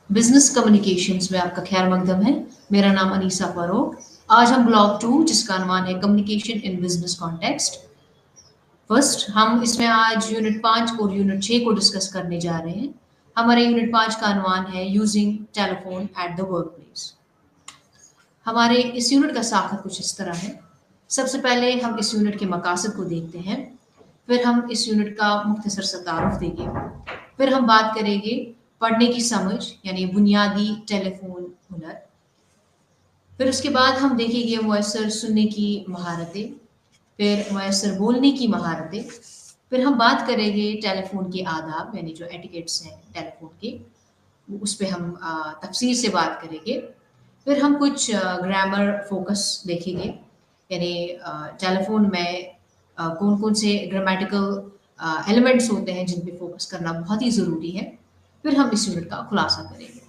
Business communications में आपका खैर मकदम है। मेरा नाम अनीसा फारूक। आज हम ब्लॉग 2 जिसका अनुमान है communication in business context. First हम इसमें आज यूनिट 5 और यूनिट 6 को डिस्कस करने जा रहे हैं। हमारे यूनिट 5 का अनुमान है using telephone at the work place. हमारे इस यूनिट का साखत कुछ इस तरह है। सबसे पहले हम इस यूनिट के मकासद को देखते हैं, फिर हम इस यूनिट का मुख्तसर सा तारुफ देंगे, फिर हम बात करेंगे पढ़ने की समझ यानी बुनियादी टेलीफोन हुनर, फिर उसके बाद हम देखेंगे मुयसर सुनने की महारतें, फिर मुयसर बोलने की महारतें, फिर हम बात करेंगे टेलीफोन के आदाब यानी जो एटिकेट्स हैं टेलीफोन के, उस पर हम तफसील से बात करेंगे। फिर हम कुछ ग्रामर फोकस देखेंगे यानी टेलीफोन में कौन कौन से ग्रामेटिकल एलिमेंट्स होते हैं जिन पे फोकस करना बहुत ही ज़रूरी है। फिर हम इस यूनिट का खुलासा करेंगे।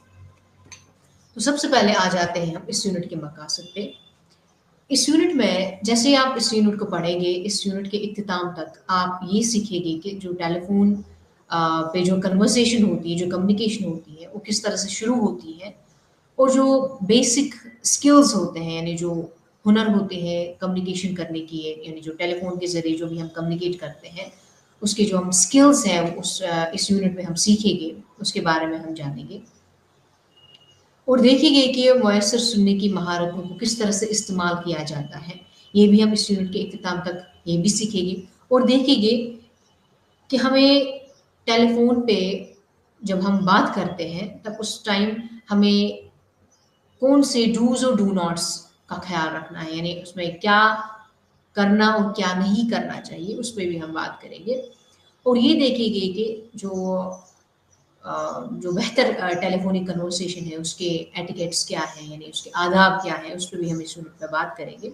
तो सबसे पहले आ जाते हैं हम इस यूनिट के मकासद पे। इस यूनिट में जैसे आप इस यूनिट को पढ़ेंगे, इस यूनिट के इख्तिताम तक आप ये सीखेंगे कि जो टेलीफोन पे जो कन्वर्सेशन होती है, जो कम्युनिकेशन होती है, वो किस तरह से शुरू होती है, और जो बेसिक स्किल्स होते हैं यानी जो हुनर होते हैं कम्युनिकेशन करने की, यानी जो टेलीफोन के ज़रिए जो भी हम कम्युनिकेट करते हैं, उसके जो हम स्किल्स हैं इस यूनिट में हम सीखेंगे, उसके बारे में हम जानेंगे और देखेंगे कि ये मुयसर सुनने की महारतों को किस तरह से इस्तेमाल किया जाता है। ये भी हम इस यूनिट के इख्तिताम तक ये भी सीखेंगे और देखेंगे कि हमें टेलीफोन पे जब हम बात करते हैं तब उस टाइम हमें कौन से डूज और डू नॉट्स का ख्याल रखना है, यानी उसमें क्या करना और क्या नहीं करना चाहिए, उस पर भी हम बात करेंगे और ये देखेंगे कि जो बेहतर टेलीफोनिक कन्वर्सेशन है उसके एटिकेट्स क्या हैं यानी उसके आदाब क्या हैं, उस पर भी हम इस यूनिट में बात करेंगे।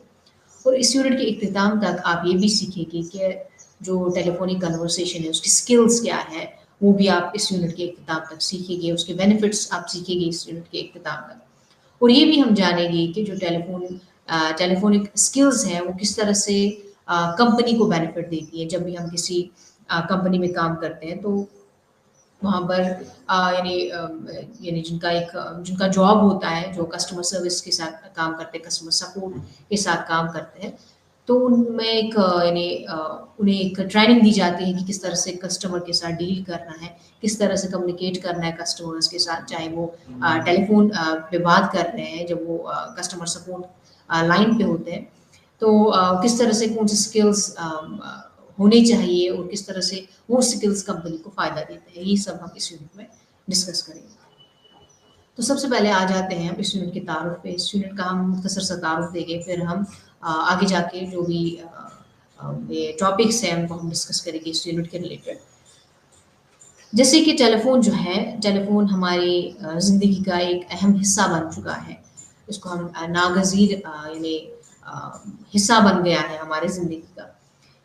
और इस यूनिट के इख्तिताम तक आप ये भी सीखेंगे कि जो टेलीफोनिक कन्वर्सेशन है उसकी स्किल्स क्या है, वो भी आप इस यूनिट के इख्तिताम तक सीखेंगे, उसके बेनिफिट्स आप सीखेंगे इस यूनिट के इख्तिताम तक। और ये भी हम जानेंगे कि जो टेलीफोनिक स्किल्स हैं वो किस तरह से कंपनी को बेनिफिट देती है। जब भी हम किसी कंपनी में काम करते हैं तो वहाँ पर यानी जिनका जॉब होता है, जो कस्टमर सर्विस के साथ काम करते हैं, कस्टमर सपोर्ट के साथ काम करते हैं, तो उनमें उन्हें एक ट्रेनिंग दी जाती है कि किस तरह से कस्टमर के साथ डील करना है, किस तरह से कम्युनिकेट करना है कस्टमर्स के साथ, चाहे वो टेलीफोन पे बात कर रहे हैं, जब वो कस्टमर सपोर्ट लाइन पे होते हैं, तो किस तरह से कौन सी स्किल्स होने चाहिए और किस तरह से वो स्किल्स कंपनी को फ़ायदा देते हैं, ये सब हम इस यूनिट में डिस्कस करेंगे। तो सबसे पहले आ जाते हैं हम इस यूनिट के तारुफ पे। इस यूनिट का हम मुख्तसर सा तारुफ देंगे, फिर हम आगे जाके जो भी ये टॉपिक्स हैं उनको हम डिस्कस करेंगे इस यूनिट के रिलेटेड। जैसे कि टेलीफोन जो है, टेलीफोन हमारी ज़िंदगी का एक अहम हिस्सा बन चुका है। इसको हम नागज़ीर यानी हिस्सा बन गया है हमारी ज़िंदगी का।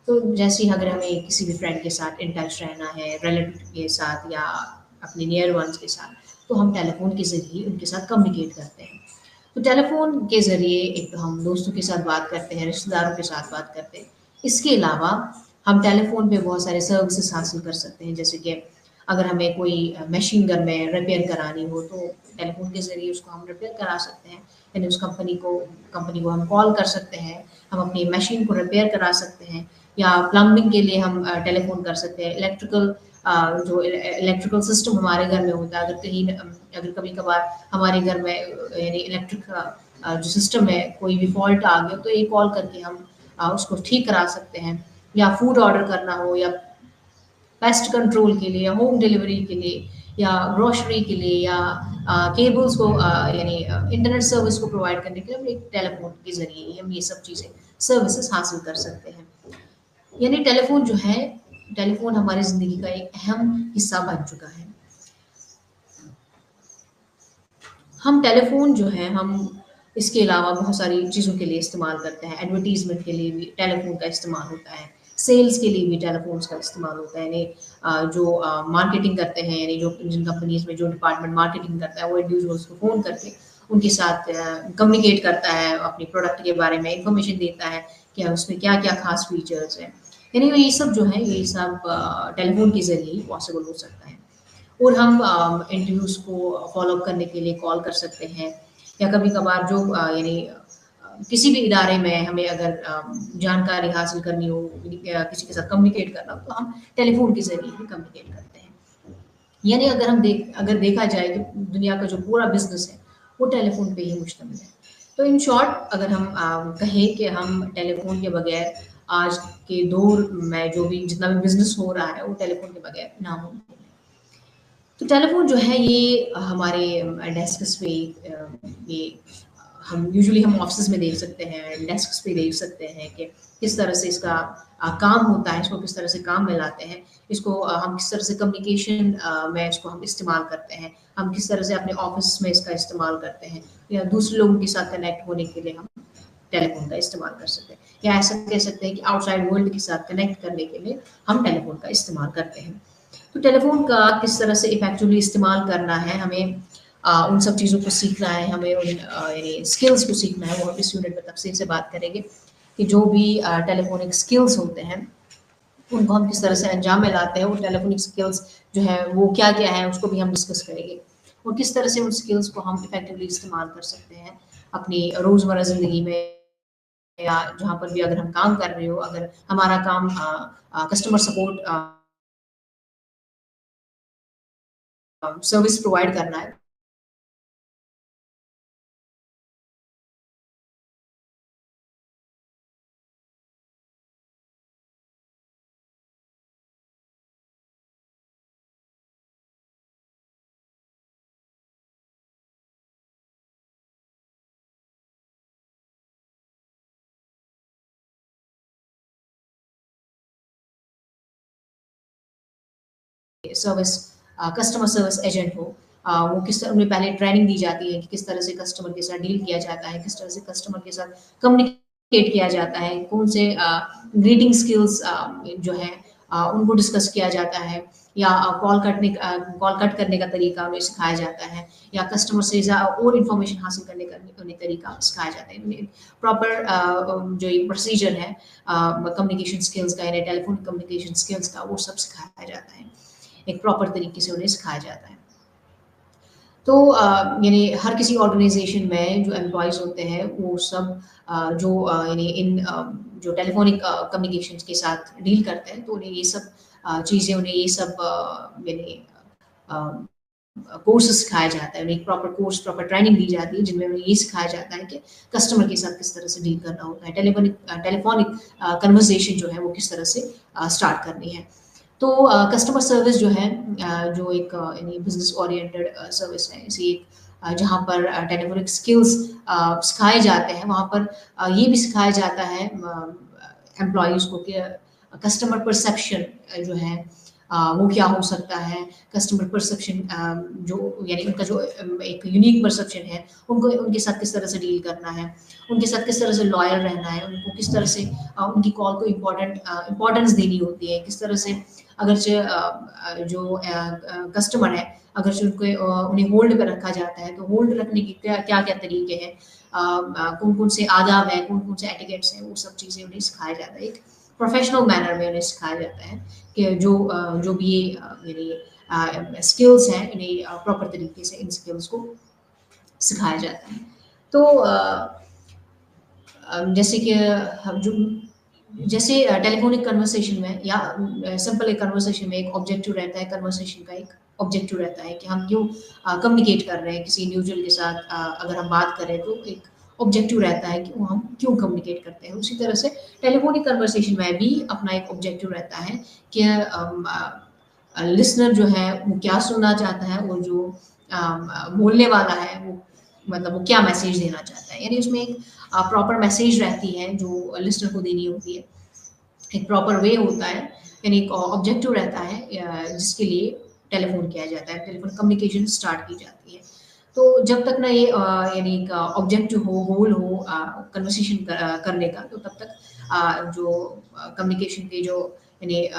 तो जैसे ही अगर हमें किसी भी फ्रेंड के साथ इन टच रहना है, रिलेटिव के साथ या अपने नियर वंस के साथ, तो हम टेलीफोन के ज़रिए उनके साथ कम्युनिकेट करते हैं। तो टेलीफोन के ज़रिए एक तो हम दोस्तों के साथ बात करते हैं, रिश्तेदारों के साथ बात करते हैं। इसके अलावा हम टेलीफोन पे बहुत सारे सर्विसेज हासिल कर सकते हैं, जैसे कि अगर हमें कोई मशीन घर में रिपेयर करानी हो तो टेलीफोन के ज़रिए उसको हम रिपेयर करा सकते हैं, यानी उस कंपनी को हम कॉल कर सकते हैं, हम अपनी मशीन को रिपेयर करा सकते हैं, या प्लम्बिंग के लिए हम टेलीफोन कर सकते हैं। जो इलेक्ट्रिकल सिस्टम हमारे घर में होता है, अगर कभी कभार हमारे घर में यानी इलेक्ट्रिक जो सिस्टम है कोई भी फॉल्ट आ गया तो ये कॉल करके हम उसको ठीक करा सकते हैं। या फूड ऑर्डर करना हो, या पेस्ट कंट्रोल के लिए, या होम डिलीवरी के लिए, या ग्रोसरी के लिए, या केबल्स को यानी इंटरनेट सर्विस को प्रोवाइड करने के लिए हम एक टेलीफोन के ज़रिए हम ये सब चीज़ें सर्विसेज हासिल कर सकते हैं। यानी टेलीफोन हमारी ज़िंदगी का एक अहम हिस्सा बन चुका है। हम टेलीफोन जो है हम इसके अलावा बहुत सारी चीज़ों के लिए इस्तेमाल करते हैं। एडवर्टीज़मेंट के लिए भी टेलीफोन का इस्तेमाल होता है, सेल्स के लिए भी टेलीफोन्स का इस्तेमाल होता है। यानी जो मार्केटिंग करते हैं, यानी जो जिन कंपनीज़ में जो डिपार्टमेंट मार्केटिंग करता है वो इंडिविजुअल्स को फ़ोन करके उनके साथ कम्युनिकेट करता है, अपने प्रोडक्ट के बारे में इन्फॉर्मेशन देता है कि उसमें क्या-क्या ख़ास फीचर्स हैं। यानी ये सब जो है ये सब टेलीफोन के ज़रिए ही पॉसिबल हो सकता है। और हम इंटरव्यूज़ को फ़ॉलो अप करने के लिए कॉल कर सकते हैं, या कभी-कभार जो किसी भी इदारे में हमें अगर जानकारी हासिल करनी हो या किसी के साथ कम्युनिकेट करना हो, तो हम टेलीफ़ोन के ज़रिए ही कम्युनिकेट करते हैं। यानी अगर देखा जाए कि दुनिया का जो पूरा बिज़नेस है, वो टेलीफ़ोन पे ही मुश्तमिल है। तो इन शॉर्ट अगर हम कहें कि हम टेलीफ़ोन के बगैर आज के दौर में जो भी जितना भी बिज़नेस हो रहा है, वो टेलीफ़ोन के बगैर नामुमकिन है। तो टेलीफ़ोन जो है ये हमारे डेस्क्स पे ये हम यूजुअली हम ऑफ़िसेज़ में देख सकते हैं, डेस्क्स पे देख सकते हैं कि किस तरह से इसका काम होता है, इसको किस तरह से काम में लाते हैं, इसको हम किस तरह से कम्युनिकेशन में इसको हम इस्तेमाल करते हैं, हम किस तरह से अपने ऑफ़िस में इसका इस्तेमाल करते हैं, या दूसरे लोगों के साथ कनेक्ट होने के लिए हम टेलीफ़ोन का इस्तेमाल कर सकते हैं। या ऐसा कह सकते हैं कि आउटसाइड वर्ल्ड के साथ कनेक्ट करने के लिए हम टेलीफ़ोन का इस्तेमाल करते हैं। तो टेलीफ़ोन का किस तरह से इफ़ेक्टिवली इस्तेमाल करना है, हमें उन सब चीज़ों को सीखना है, हमें उन यानी स्किल्स को सीखना है, वो हम इस यूनिट में तफ़सील से बात करेंगे कि जो भी टेलीफ़ोनिक स्किल्स होते हैं, उनको हम किस तरह से अंजाम में लाते हैं, वो टेलीफ़ोनिक स्किल्स जो है वो क्या-क्या है, उसको भी हम डिस्कस करेंगे। और किस तरह से उन स्किल्स को हम इफ़ेक्टिवली इस्तेमाल कर सकते हैं अपनी रोज़मर्रा ज़िंदगी में, या जहाँ पर भी अगर हम काम कर रहे हो, अगर हमारा काम कस्टमर सपोर्ट सर्विस प्रोवाइड करना है। सर्विस कस्टमर सर्विस एजेंट हो, वो किस तरह उन्हें पहले ट्रेनिंग दी जाती है कि किस तरह से कस्टमर के साथ डील किया जाता है, किस तरह से कस्टमर के साथ कम्युनिकेट किया जाता है, कौन से ग्रीटिंग स्किल्स जो है उनको डिस्कस किया जाता है, या कॉल कट करने का तरीका उन्हें सिखाया जाता है, या कस्टमर से और इन्फॉर्मेशन हासिल करने का उन्हें तरीका सिखाया जाता है। उन्हें प्रॉपर जो ये प्रोसीजर है कम्युनिकेशन स्किल्स का, यानी टेलीफोन कम्युनिकेशन स्किल्स का, वो सब सिखाया जाता है। एक प्रॉपर तरीके से उन्हें सिखाया जाता है। तो यानी हर किसी ऑर्गेनाइजेशन में जो एम्प्लॉइज़ होते हैं वो सब जो यानी इन जो टेलीफोनिक कम्युनिकेशंस के साथ डील करते हैं, तो उन्हें ये सब चीज़ें, उन्हें ये सब यानी अ, कोर्सेज़ सिखाया जाता है, उन्हें एक प्रॉपर कोर्स, प्रॉपर ट्रेनिंग दी जाती है, जिनमें उन्हें ये सिखाया जाता है कि कस्टमर के साथ किस तरह से डील करना होता है। टेलीफोनिक कन्वर्सेशन जो है वो किस तरह से स्टार्ट करनी है। तो कस्टमर सर्विस जो है जो एक यानी बिज़नेस ओरिएंटेड सर्विस है, इसी एक जहाँ पर टेलीफोनिक स्किल्स सिखाए जाते हैं, वहाँ पर ये भी सिखाया जाता है एम्प्लॉइज़ को कि कस्टमर परसेप्शन जो है वो क्या हो सकता है, कस्टमर परसेप्शन जो यानी उनका जो एक यूनिक परसेप्शन है, उनको उनके साथ किस तरह से डील करना है, उनके साथ किस तरह से लॉयल रहना है, उनको किस तरह से उनकी कॉल को इम्पोर्टेंस देनी होती है, किस तरह से अगरचे जो कस्टमर है, अगरचे उन्हें होल्ड पे रखा जाता है, तो होल्ड रखने के क्या-क्या तरीके हैं, कौन-कौन से आदाब हैं, कौन-कौन से एटिकेट्स हैं, वो सब चीज़ें उन्हें सिखाया जाता है। एक प्रोफेशनल मैनर में उन्हें सिखाया जाता है कि जो भी ये मेरी स्किल्स हैं, इन्हें प्रॉपर तरीके से इन स्किल्स को सिखाया जाता है। तो जैसे कि हम जो जैसे टेलीफोनिक कन्वर्सेशन में या सिंपल एक कन्वर्सेशन में एक ऑब्जेक्टिव रहता है, कन्वर्सेशन का एक ऑब्जेक्टिव रहता है कि हम क्यों कम्युनिकेट कर रहे हैं किसी इंडिविजुअल के साथ, अगर हम बात करें तो एक ऑब्जेक्टिव रहता है कि वो हम क्यों कम्युनिकेट करते हैं। उसी तरह से टेलीफोनिक कन्वर्सेशन में भी अपना एक ऑब्जेक्टिव रहता है कि लिसनर जो है वो क्या सुनना चाहता है, और जो बोलने वाला है वो मतलब वो क्या मैसेज देना चाहता है। यानी उसमें एक प्रॉपर मैसेज रहती है जो लिसनर को देनी होती है। एक प्रॉपर वे होता है, यानी एक ऑब्जेक्टिव रहता है जिसके लिए टेलीफ़ोन किया जाता है, टेलीफ़ोन कम्युनिकेशन स्टार्ट की जाती है। तो जब तक ना ये यानी एक ऑब्जेक्टिव हो, गोल हो कन्वर्सेशन करने का, तो तब तक जो कम्युनिकेशन के जो यानी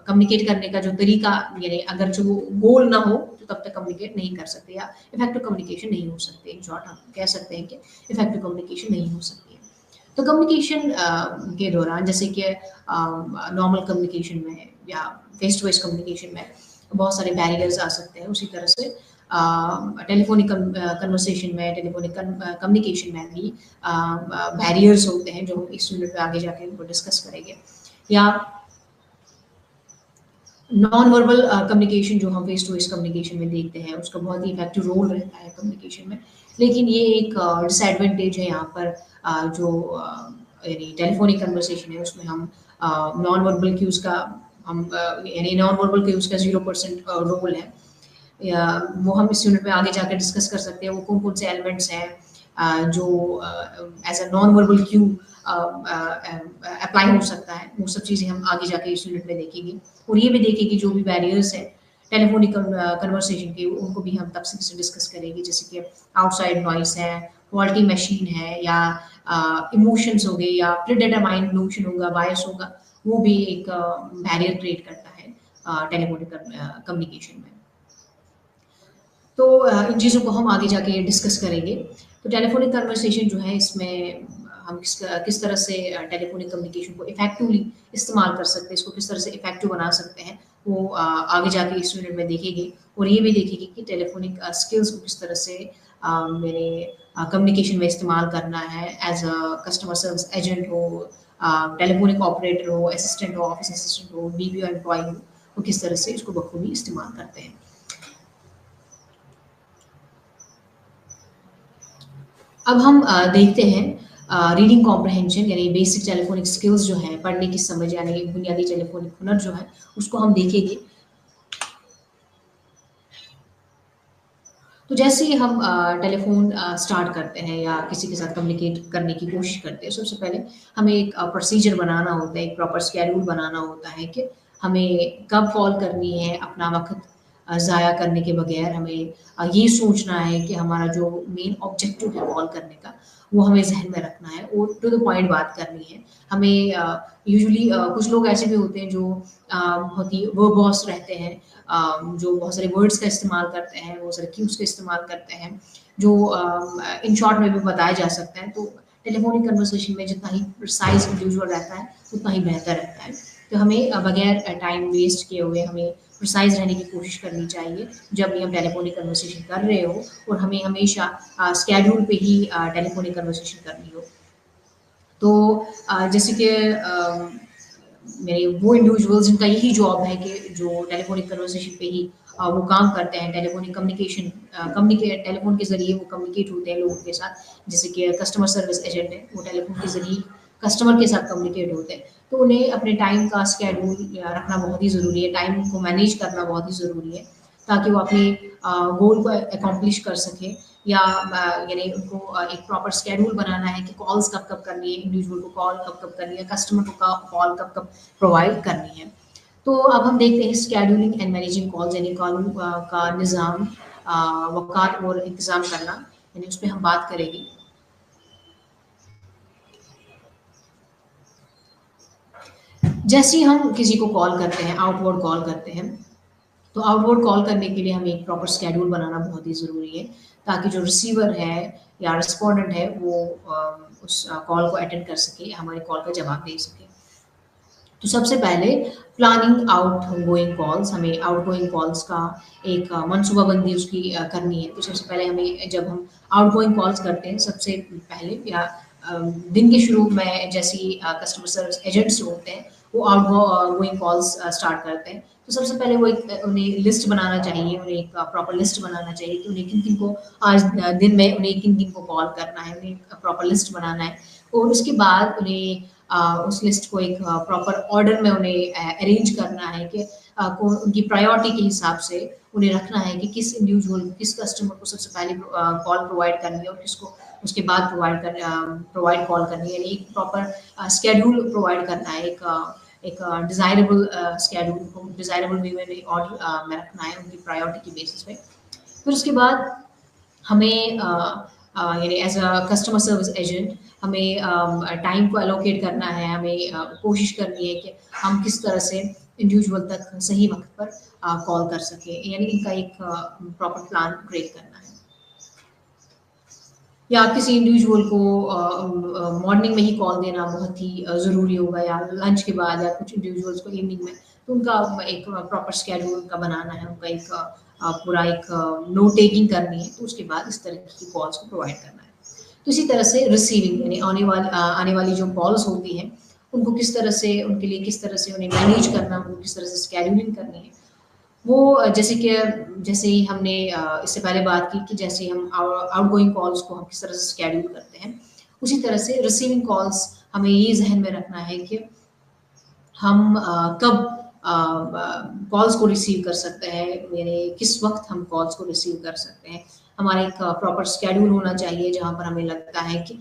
कम्युनिकेट करने का जो तरीका, यानी अगर जो गोल ना हो, तो तब तक कम्युनिकेट नहीं कर सकते, या इफेक्टिव कम्युनिकेशन नहीं हो सकते। इन शॉर्ट हम कह सकते हैं कि इफेक्टिव कम्युनिकेशन नहीं हो सकती है। तो कम्युनिकेशन के दौरान जैसे कि नॉर्मल कम्युनिकेशन में या फेस टू फेस कम्युनिकेशन में बहुत सारे बैरियर्स आ सकते हैं। उसी तरह से टेलीफोनिक कन्वर्सेशन में, टेलीफोनिक कम्युनिकेशन में भी बैरियर्स होते हैं, जो इस यूनिट में आगे जाके उनको डिस्कस करेंगे। या नॉन वर्बल कम्युनिकेशन जो हम फेस टू फेस कम्युनिकेशन में देखते हैं, उसका बहुत ही इफेक्टिव रोल रहता है कम्युनिकेशन में। लेकिन ये एक डिसएडवांटेज है यहाँ पर, जो यानी टेलीफोनिक कन्वर्सेशन है उसमें हम नॉन वर्बल क्यूज का हम यानी नॉन वर्बल क्यूज का 0% रोल है। या वो हम इस यूनिट में आगे जाकर डिस्कस कर सकते हैं, वो कौन-कौन से एलिमेंट्स हैं जो as a non verbal cue apply हो सकता है। वो सब चीज़ें हम आगे जाके इस यूनिट में देखेंगे। और ये भी देखेंगे जो भी बैरियर्स हैं टेलीफोनिक कन्वर्सेशन के, उनको भी हम तफसील से डिस्कस करेंगे, जैसे कि आउटसाइड नॉइस है, फॉल्टी मशीन है, या इमोशंस हो गए, या प्रीडिटरमाइंड नोशन होगा, बायस होगा, वो भी एक बैरियर क्रिएट करता है टेलीफोनिक कम्युनिकेशन में। तो इन चीज़ों को हम आगे जाके डिस्कस करेंगे। तो टेलीफ़ोनिक कन्वर्सेशन जो है, इसमें हम किस तरह से टेलीफ़ोनिक कम्युनिकेशन को इफ़ेक्टिवली इस्तेमाल कर सकते हैं, इसको किस तरह से इफ़ेक्टिव बना सकते हैं, वो आगे जाके इस यूनिट में देखेंगे। और ये भी देखेंगे कि टेलीफ़ोनिक स्किल्स को किस तरह से मेरे कम्युनिकेशन में इस्तेमाल करना है, as a customer service agent हो, टेलीफ़ोनिक ऑपरेटर हो, असिस्टेंट हो, ऑफ़िस असिस्टेंट हो, बीपीओ एम्प्लॉयी हो, वो किस तरह से इसको बखूबी इस्तेमाल करते हैं। अब हम देखते हैं रीडिंग कॉम्प्रहेंशन यानी बेसिक टेलीफोनिक स्किल्स जो हैं, पढ़ने की समझ यानी बुनियादी टेलीफोनिक हुनर जो है, उसको हम देखेंगे। तो जैसे ही हम टेलीफ़ोन स्टार्ट करते हैं या किसी के साथ कम्युनिकेट करने की कोशिश करते हैं, सबसे पहले हमें एक प्रोसीजर बनाना होता है, एक प्रॉपर शेड्यूल बनाना होता है कि हमें कब कॉल करनी है, अपना वक़्त ज़ाया करने के बगैर। हमें ये सोचना है कि हमारा जो मेन ऑब्जेक्टिव है कॉल करने का, वो हमें ज़हन में रखना है और टू द पॉइंट बात करनी है। हमें यूजुअली कुछ लोग ऐसे भी होते हैं जो बहुत ही वर्बॉस रहते हैं, जो बहुत सारे वर्ड्स का इस्तेमाल करते हैं, बहुत सारे क्यूज़ का इस्तेमाल करते हैं, जो इन शॉर्ट में भी बताया जा सकता है। तो टेलीफ़ोनिक कन्वर्सेशन में जितना ही प्रिसाइज़ इंडिविजुअल रहता है, उतना ही बेहतर रहता है। तो हमें बगैर टाइम वेस्ट किए हुए हमें प्रिसाइज़ रहने की कोशिश करनी चाहिए, जब भी हम टेलीफ़ोनिक कन्वर्सेशन कर रहे हो, और हमें हमेशा शेड्यूल पे ही टेलीफ़ोनिक कन्वर्सेशन करनी हो। तो जैसे कि मेरे वो इंडिविजुअल्स जिनका यही जॉब है कि जो टेलीफोनिक कन्वर्सेशन पे ही वो काम करते हैं, टेलीफोनिक कम्युनिकेशन कम्युनिकेट टेलीफोन के ज़रिए वो कम्युनिकेट होते हैं लोगों के साथ। जैसे कि कस्टमर सर्विस एजेंट है, वो टेलीफोन के ज़रिए कस्टमर के साथ कम्युनिकेट होते हैं। तो उन्हें अपने टाइम का शेड्यूल रखना बहुत ही ज़रूरी है, टाइम को मैनेज करना बहुत ही ज़रूरी है, ताकि वो अपने गोल को अकॉम्प्लिश कर सकें। या यानी उनको एक प्रॉपर शेड्यूल बनाना है कि कॉल्स कब-कब करनी है, इंडिविजुअल को कॉल कब-कब करनी है, कस्टमर को कॉल कब-कब प्रोवाइड करनी है। तो अब हम देखते हैं शेड्यूलिंग एंड मैनेजिंग कॉल्स यानी कॉलों का निज़ाम, वक़्त और इंतज़ाम करना, यानी उस पे हम बात करेंगे। जैसे ही हम किसी को कॉल करते हैं, आउटवर्ड कॉल करते हैं, तो आउटवर्ड कॉल करने के लिए हमें एक प्रॉपर शेड्यूल बनाना बहुत ही ज़रूरी है, ताकि जो रिसीवर है या रिस्पोंडेंट है वो उस कॉल को अटेंड कर सके, हमारे कॉल का जवाब दे सके। तो सबसे पहले प्लानिंग आउटगोइंग कॉल्स, हमें आउटगोइंग कॉल्स का एक मनसूबाबंदी उसकी करनी है। तो सबसे पहले हमें, जब हम आउटगोइंग कॉल्स करते हैं, सबसे पहले या दिन के शुरू में जैसे ही कस्टमर सर्विस एजेंट्स होते हैं, वो आउटगोइंग कॉल्स स्टार्ट करते हैं। तो सबसे पहले वो एक उन्हें लिस्ट बनाना चाहिए, उन्हें एक प्रॉपर लिस्ट बनाना चाहिए कि उन्हें किन-किन को आज दिन में उन्हें किन-किन को कॉल करना है, उन्हें एक प्रॉपर लिस्ट बनाना है। और उसके बाद उन्हें उस लिस्ट को एक प्रॉपर ऑर्डर में उन्हें अरेंज करना है कि को उनकी प्रायोरिटी के हिसाब से उन्हें रखना है कि किस इंडिविजुअल को, किस कस्टमर को सबसे पहले कॉल प्रोवाइड करनी है और किसको उसके बाद प्रोवाइड कॉल करनी है। यानी एक प्रॉपर शेड्यूल प्रोवाइड करना है, एक डिज़ायरेबल शेड्यूल को डिज़ायरेबल वे में ऑर्डर में रखना है उनकी प्रायोरिटी की बेसिस पे। फिर उसके बाद हमें यानी as a customer service agent हमें टाइम को एलोकेट करना है, हमें कोशिश करनी है कि हम किस तरह से इंडिविजुअल तक सही वक़्त पर कॉल कर सकें, यानी इनका एक प्रॉपर प्लान क्रिएट करना है। या किसी इंडिविजुअल को मॉर्निंग में ही कॉल देना बहुत ही ज़रूरी होगा, या लंच के बाद, या कुछ इंडिविजुअल्स को इवनिंग में। तो उनका एक प्रॉपर स्केड्यूल उनका बनाना है, उनका एक पूरा एक नोट टेकिंग करनी है, तो उसके बाद इस तरह की कॉल्स को प्रोवाइड करना है। तो इसी तरह से रिसीविंग यानी आने वाली जो कॉल्स होती हैं, उनको किस तरह से उनके लिए किस तरह से उन्हें मैनेज करना, उनको किस तरह से स्केड्यूलिंग करनी है। वो जैसे ही हमने इससे पहले बात की कि जैसे हम आउटगोइंग कॉल्स को हम किस तरह से स्केड्यूल करते हैं, उसी तरह से रिसीविंग कॉल्स हमें ये ज़हन में रखना है कि हम कब कॉल्स को रिसीव कर सकते हैं, यानी किस वक्त हम कॉल्स को रिसीव कर सकते हैं। हमारा एक प्रॉपर स्केड्यूल होना चाहिए जहाँ पर हमें लगता है कि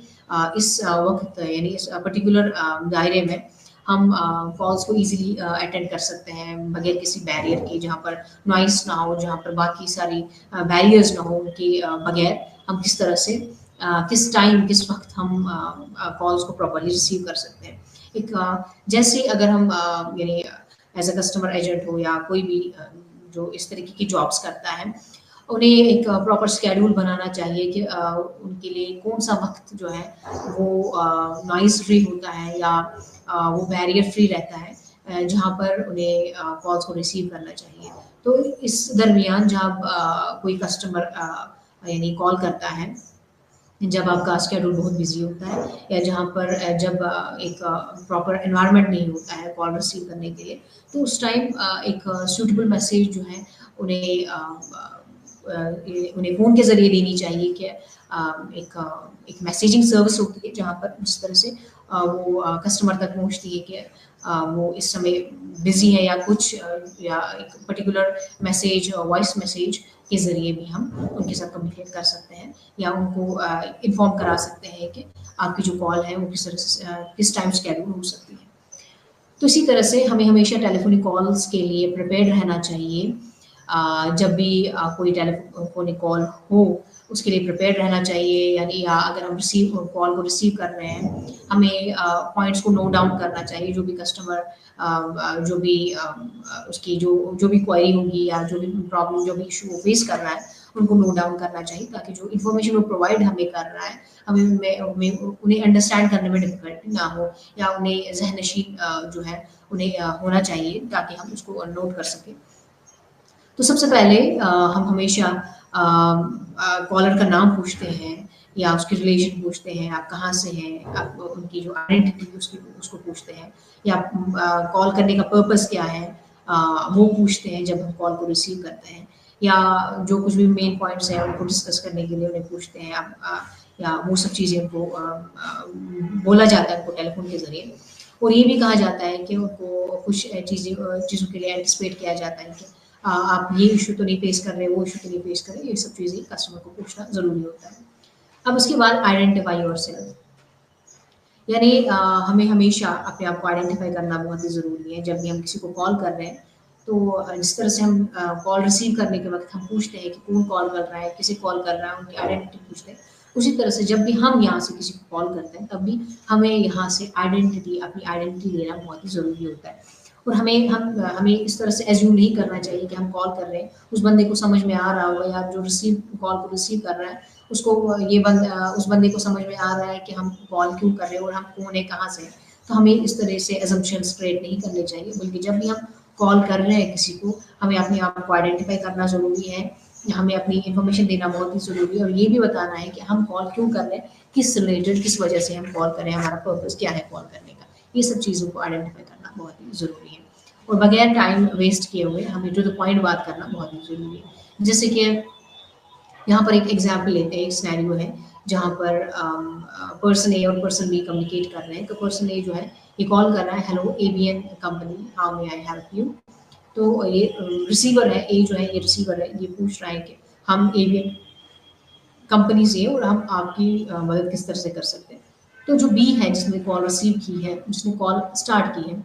इस वक्त यानी इस पर्टिकुलर दायरे में हम कॉल्स को इजीली अटेंड कर सकते हैं बगैर किसी बैरियर के, जहाँ पर नॉइस ना हो, जहाँ पर बाकी सारी बैरियर्स ना हो, उनके बगैर हम किस तरह से किस टाइम किस वक्त हम कॉल्स को प्रॉपरली रिसीव कर सकते हैं। एक जैसे अगर हम यानी एज अ कस्टमर एजेंट हो या कोई भी जो इस तरीके की जॉब्स करता है, उन्हें एक प्रॉपर स्केड्यूल बनाना चाहिए कि उनके लिए कौन सा वक्त जो है वो नॉइज़ फ्री होता है या वो बैरियर फ्री रहता है, जहाँ पर उन्हें कॉल्स को रिसीव करना चाहिए। तो इस दरमियान जब कोई कस्टमर यानी कॉल करता है, जब आपका स्केड्यूल बहुत बिजी होता है या जहाँ पर जब एक प्रॉपर एनवायरनमेंट नहीं होता है कॉल रिसीव करने के लिए, तो उस टाइम एक सूटेबल मैसेज जो है उन्हें उन्हें फ़ोन के ज़रिए देनी चाहिए कि एक मैसेजिंग सर्विस होती है जहाँ पर जिस तरह से वो कस्टमर तक पहुँचती है कि वो इस समय बिज़ी है या कुछ या एक पर्टिकुलर मैसेज वॉइस मैसेज के ज़रिए भी हम उनके साथ कम्युनिकेट कर सकते हैं या उनको इन्फॉर्म करा सकते हैं कि आपकी जो कॉल है वो किस तरह से किस टाइम शेड्यूल हो सकती है। तो इसी तरह से हमें हमेशा टेलीफोनिक कॉल्स के लिए प्रिपेयर्ड रहना चाहिए। जब भी कोई टेलीफोनिक कॉल हो, उसके लिए प्रिपेयर्ड रहना चाहिए, यानी या अगर हम कॉल को रिसीव कर रहे हैं, हमें पॉइंट्स को नोट डाउन करना चाहिए। जो भी कस्टमर जो भी उसकी जो भी क्वेरी होगी या जो भी प्रॉब्लम जो भी इशू वो फेस कर रहा है, उनको नोट डाउन करना चाहिए ताकि जो इन्फॉर्मेशन वो प्रोवाइड हमें कर रहा है, हमें उन्हें अंडरस्टैंड करने में डिफ़िकल्टी ना हो या उन्हें ज़हनशीन जो है उन्हें होना चाहिए ताकि हम उसको नोट कर सकें। तो सबसे पहले हम हमेशा कॉलर का नाम पूछते हैं या उसकी रिलीजन पूछते हैं, आप कहाँ से हैं, आप उनकी जो आइडेंटिटी उसकी उसको पूछते हैं या कॉल करने का पर्पस क्या है, वो पूछते हैं जब हम कॉल को रिसीव करते हैं या जो कुछ भी मेन पॉइंट्स हैं उनको डिस्कस करने के लिए उन्हें पूछते हैं या वो सब चीज़ें उनको बोला जाता है उनको टेलीफोन के ज़रिए। और ये भी कहा जाता है कि उनको कुछ चीज़ों के लिए एंटिसिपेट किया जाता है कि आप ये इश्यू तो नहीं फेस कर रहे, वो इश्यू तो नहीं फेस कर रहे, ये सब चीज़ें कस्टमर को पूछना ज़रूरी होता है। अब उसके बाद आइडेंटिफाई योरसेल्फ, यानी हमें हमेशा अपने आप को आइडेंटिफाई करना बहुत ही ज़रूरी है। जब भी हम किसी को कॉल कर रहे हैं, तो जिस तरह से हम कॉल रिसीव करने के वक़्त हम पूछते हैं कि कौन कॉल कर रहा है, किसे कॉल कर रहा है, उनकी आइडेंटिटी पूछते हैं। उसी तरह से जब भी हम यहाँ से किसी को कॉल करते हैं, तब भी हमें यहाँ से अपनी आइडेंटिटी लेना बहुत ही ज़रूरी होता है। और हमें इस तरह से एज़्यूम नहीं करना चाहिए कि हम कॉल कर रहे हैं, उस बंदे को समझ में आ रहा होगा या जो कॉल को रिसीव कर रहा है, उसको उस बंदे को समझ में आ रहा है कि हम कॉल क्यों कर रहे हैं और हम कौन है, कहाँ से हैं। तो हमें इस तरह से असम्पशन्स क्रिएट नहीं करने चाहिए, बल्कि जब भी हम कॉल कर रहे हैं किसी को, हमें अपने आप को आइडेंटिफाई करना ज़रूरी है, हमें अपनी इन्फॉर्मेशन देना बहुत ही ज़रूरी है और ये भी बताना है कि हम कॉल क्यों कर रहे हैं, किस रिलेटेड, किस वजह से हम कॉल कर रहे हैं, हमारा पर्पस क्या है कॉल करने का। ये सब चीज़ों को आइडेंटिफाई करना बहुत ही ज़रूरी है और बगैर टाइम वेस्ट किए हुए हमें टू द पॉइंट बात करना बहुत ही ज़रूरी है। जैसे कि यहाँ पर एक एग्जाम्पल लेते हैं, एक सिनेरियो है जहाँ पर पर्सन ए और पर्सन बी कम्युनिकेट कर रहे हैं। तो पर्सन ए जो है ये कॉल कर रहा है, hello ABN company, how may I help you. तो ये रिसीवर है, ए जो है ये रिसीवर है, ये पूछ रहा है कि हम एबीएन कंपनी से और हम आपकी मदद किस तरह से कर सकते हैं। तो जो बी है जिसने कॉल रिसीव की है, जिसने कॉल स्टार्ट की है,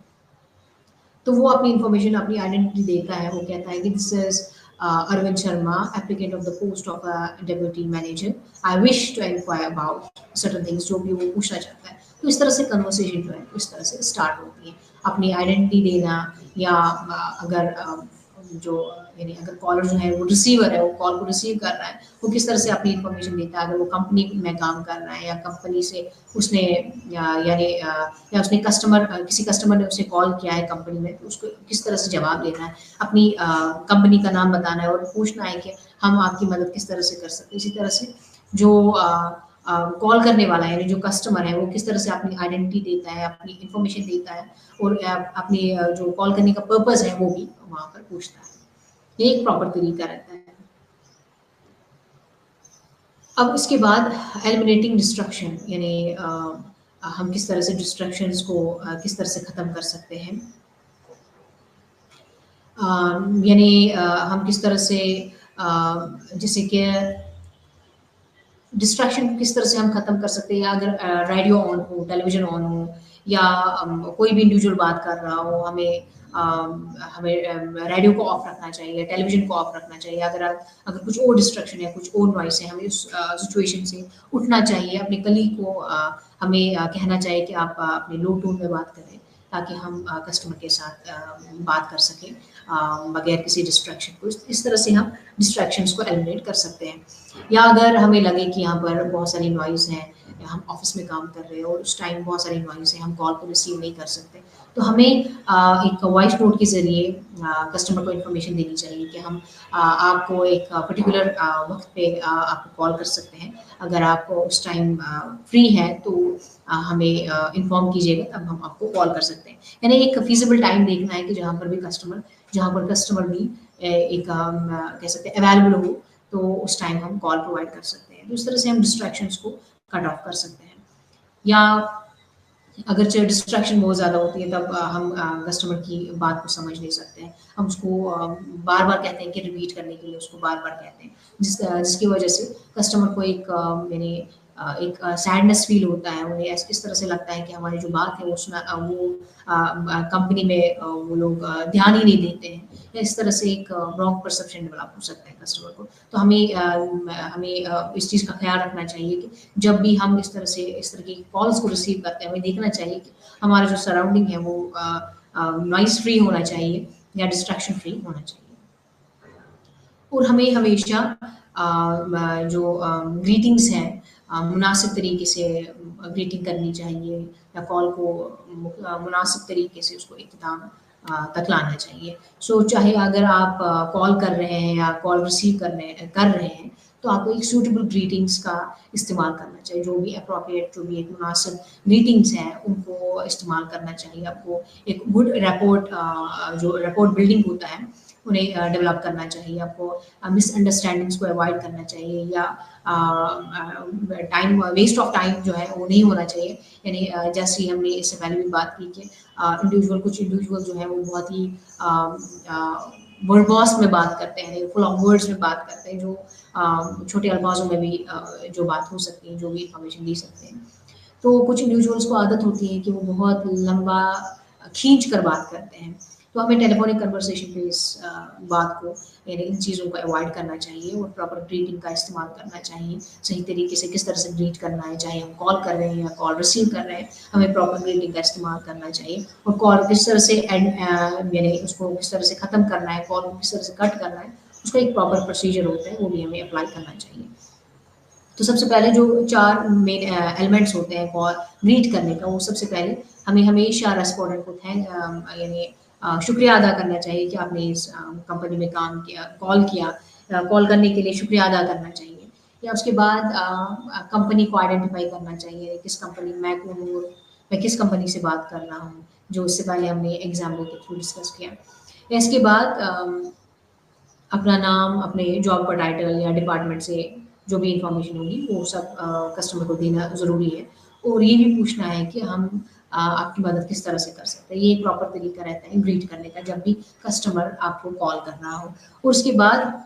तो वो अपनी इन्फॉर्मेशन अपनी आइडेंटिटी देता है। वो कहता है कि this is Arvind Sharma, applicant of the post of deputy manager, I wish to inquire about certain things, जो भी वो पूछना चाहता है। तो इस तरह से कन्वर्सेशन जो है इस तरह से स्टार्ट होती है। अपनी आइडेंटिटी देना या अगर जो यानी अगर कॉलर जो है वो रिसीवर है, वो कॉल को रिसीव कर रहा है, वो किस तरह से अपनी इन्फॉर्मेशन देता है। अगर वो कंपनी में काम कर रहा है या कंपनी से उसने या उसने किसी कस्टमर ने उसे कॉल किया है कंपनी में, तो उसको किस तरह से जवाब देना है, अपनी कंपनी का नाम बताना है और पूछना है कि हम आपकी मदद किस तरह से कर सकते हैं। इसी तरह से जो कॉल करने वाला है यानी जो कस्टमर है वो किस तरह से अपनी आइडेंटिटी देता है, अपनी इन्फॉर्मेशन देता है और अपनी जो कॉल करने का पर्पस है वो भी वहाँ पर पूछता है। ये एक प्रॉपर तरीका रहता है। अब इसके बाद एलिमिनेटिंग डिस्ट्रक्शन यानी हम किस तरह से डिस्ट्रक्शंस को किस तरह से ख़त्म कर सकते हैं। यानी हम किस तरह से जैसे कि डिस्ट्रैक्शन को किस तरह से हम ख़त्म कर सकते हैं, या अगर रेडियो ऑन हो, टेलीविज़न ऑन हो, या कोई भी इंडिविजुअल बात कर रहा हो, हमें रेडियो को ऑफ रखना चाहिए, टेलीविज़न को ऑफ रखना चाहिए। अगर कुछ और डिस्ट्रैक्शन है, कुछ और नॉइस है, हमें उस सिचुएशन से उठना चाहिए। अपने कलीग को हमें कहना चाहिए कि आप अपने लो टोन में बात करें, ताकि हम कस्टमर के साथ बात कर सकें बगैर किसी डिस्ट्रैक्शन को। इस तरह से हम डिस्ट्रैक्शंस को एलिमिनेट कर सकते हैं। या अगर हमें लगे कि यहाँ पर बहुत सारी नॉइज़ है, या हम ऑफिस में काम कर रहे हैं और उस टाइम बहुत सारी नॉइज़ है, हम कॉल को रिसीव नहीं कर सकते, तो हमें एक वॉइस नोट के ज़रिए कस्टमर को इन्फॉर्मेशन देनी चाहिए कि हम आपको एक पर्टिकुलर वक्त पे आपको कॉल कर सकते हैं। अगर आप उस टाइम फ्री हैं तो हमें इन्फॉर्म कीजिएगा, तब हम आपको कॉल कर सकते हैं। यानी एक फीजिबल टाइम देखना है कि जहाँ पर कस्टमर भी एक कह सकते हैं अवेलेबल हो, तो उस टाइम हम कॉल प्रोवाइड कर सकते हैं। तो इस तरह से हम डिस्ट्रैक्शंस को कट ऑफ कर सकते हैं। या अगर जो डिस्ट्रैक्शन बहुत ज़्यादा होती है, तब हम कस्टमर की बात को समझ नहीं सकते हैं। हम उसको बार-बार कहते हैं कि रिपीट करने के लिए उसको बार-बार कहते हैं, जिसकी वजह से कस्टमर को एक सैडनेस फ़ील होता है। उन्हें इस तरह से लगता है कि हमारी जो बात है वो कंपनी में वो लोग ध्यान ही नहीं देते हैं, या इस तरह से एक रॉन्ग परसेप्शन डेवलप हो सकता है कस्टमर को। तो हमें इस चीज़ का ख़्याल रखना चाहिए कि जब भी हम इस तरह की कॉल्स को रिसीव करते हैं, हमें देखना चाहिए कि हमारा जो सराउंडिंग है वो नॉइज़ फ्री होना चाहिए या डिस्ट्रैक्शन फ्री होना चाहिए। और हमें हमेशा जो ग्रीटिंग्स हैं मुनासिब तरीके से ग्रीटिंग करनी चाहिए, या कॉल को मुनासिब तरीके से उसको इख्तिताम तक लाना चाहिए। सो चाहे अगर आप कॉल कर रहे हैं या कॉल रिसीव कर रहे हैं, तो आपको एक सूटेबल ग्रीटिंग्स का इस्तेमाल करना चाहिए। जो भी एप्रोप्रिएट, जो भी एक मुनासिब ग्रीटिंग्स हैं, उनको इस्तेमाल करना चाहिए। आपको एक गुड जो रैपोर्ट बिल्डिंग होता है, उन्हें डेवलप करना चाहिए। आपको मिसअंडरस्टैंडिंग्स को अवॉइड करना चाहिए, या वेस्ट ऑफ टाइम जो है वो नहीं होना चाहिए। यानी जैसे ही हमने इससे पहले भी बात की कि कुछ इंडिविजुअल जो है वो बहुत ही वर्बॉस में बात करते हैं, फुल ऑफ वर्ड्स में बात करते हैं, जो छोटे अल्फाजों में भी जो बात हो सकती है, जो भी इंफॉर्मेशन दे सकते हैं। तो कुछ इंडिविजुअल्स को आदत होती है कि वो बहुत लंबा खींच कर बात करते हैं। तो हमें टेलीफोनिक कन्वर्सेशन पे इस बात को यानी इन चीज़ों को अवॉइड करना चाहिए और प्रॉपर ग्रीटिंग का इस्तेमाल करना चाहिए। सही तरीके से किस तरह से ग्रीट करना है, चाहे हम कॉल कर रहे हैं या कॉल रिसीव कर रहे हैं, हमें प्रॉपर ग्रीटिंग का इस्तेमाल करना चाहिए। और कॉल किस तरह से यानी उसको किस तरह से ख़त्म करना है, कॉल को किस तरह से कट करना है, उसका एक प्रॉपर प्रोसीजर होता है, वो भी हमें अप्लाई करना चाहिए। तो सबसे पहले जो 4 मेन एलिमेंट्स होते हैं कॉल ग्रीट करने का, वो सबसे पहले हमें हमेशा रेस्पोंडेंट को यानी शुक्रिया अदा करना चाहिए कि आपने इस कंपनी में काम किया, कॉल किया। कॉल करने के लिए शुक्रिया अदा करना चाहिए। या उसके बाद कंपनी को आइडेंटिफ़ाई करना चाहिए, किस कंपनी मैं कौन हूँ, मैं किस कंपनी से बात कर रहा हूँ, जो इससे पहले हमने एग्ज़ाम्पल के थ्रू डिस्कस किया। या इसके बाद अपना नाम, अपने जॉब का टाइटल या डिपार्टमेंट से जो भी इन्फॉर्मेशन होगी, वो सब कस्टमर को देना ज़रूरी है। और ये भी पूछना है कि हम आपकी मदद किस तरह से कर सकते हैं। ये एक प्रॉपर तरीका रहता है ग्रीट करने का, जब भी कस्टमर आपको कॉल कर रहा हो। और उसके बाद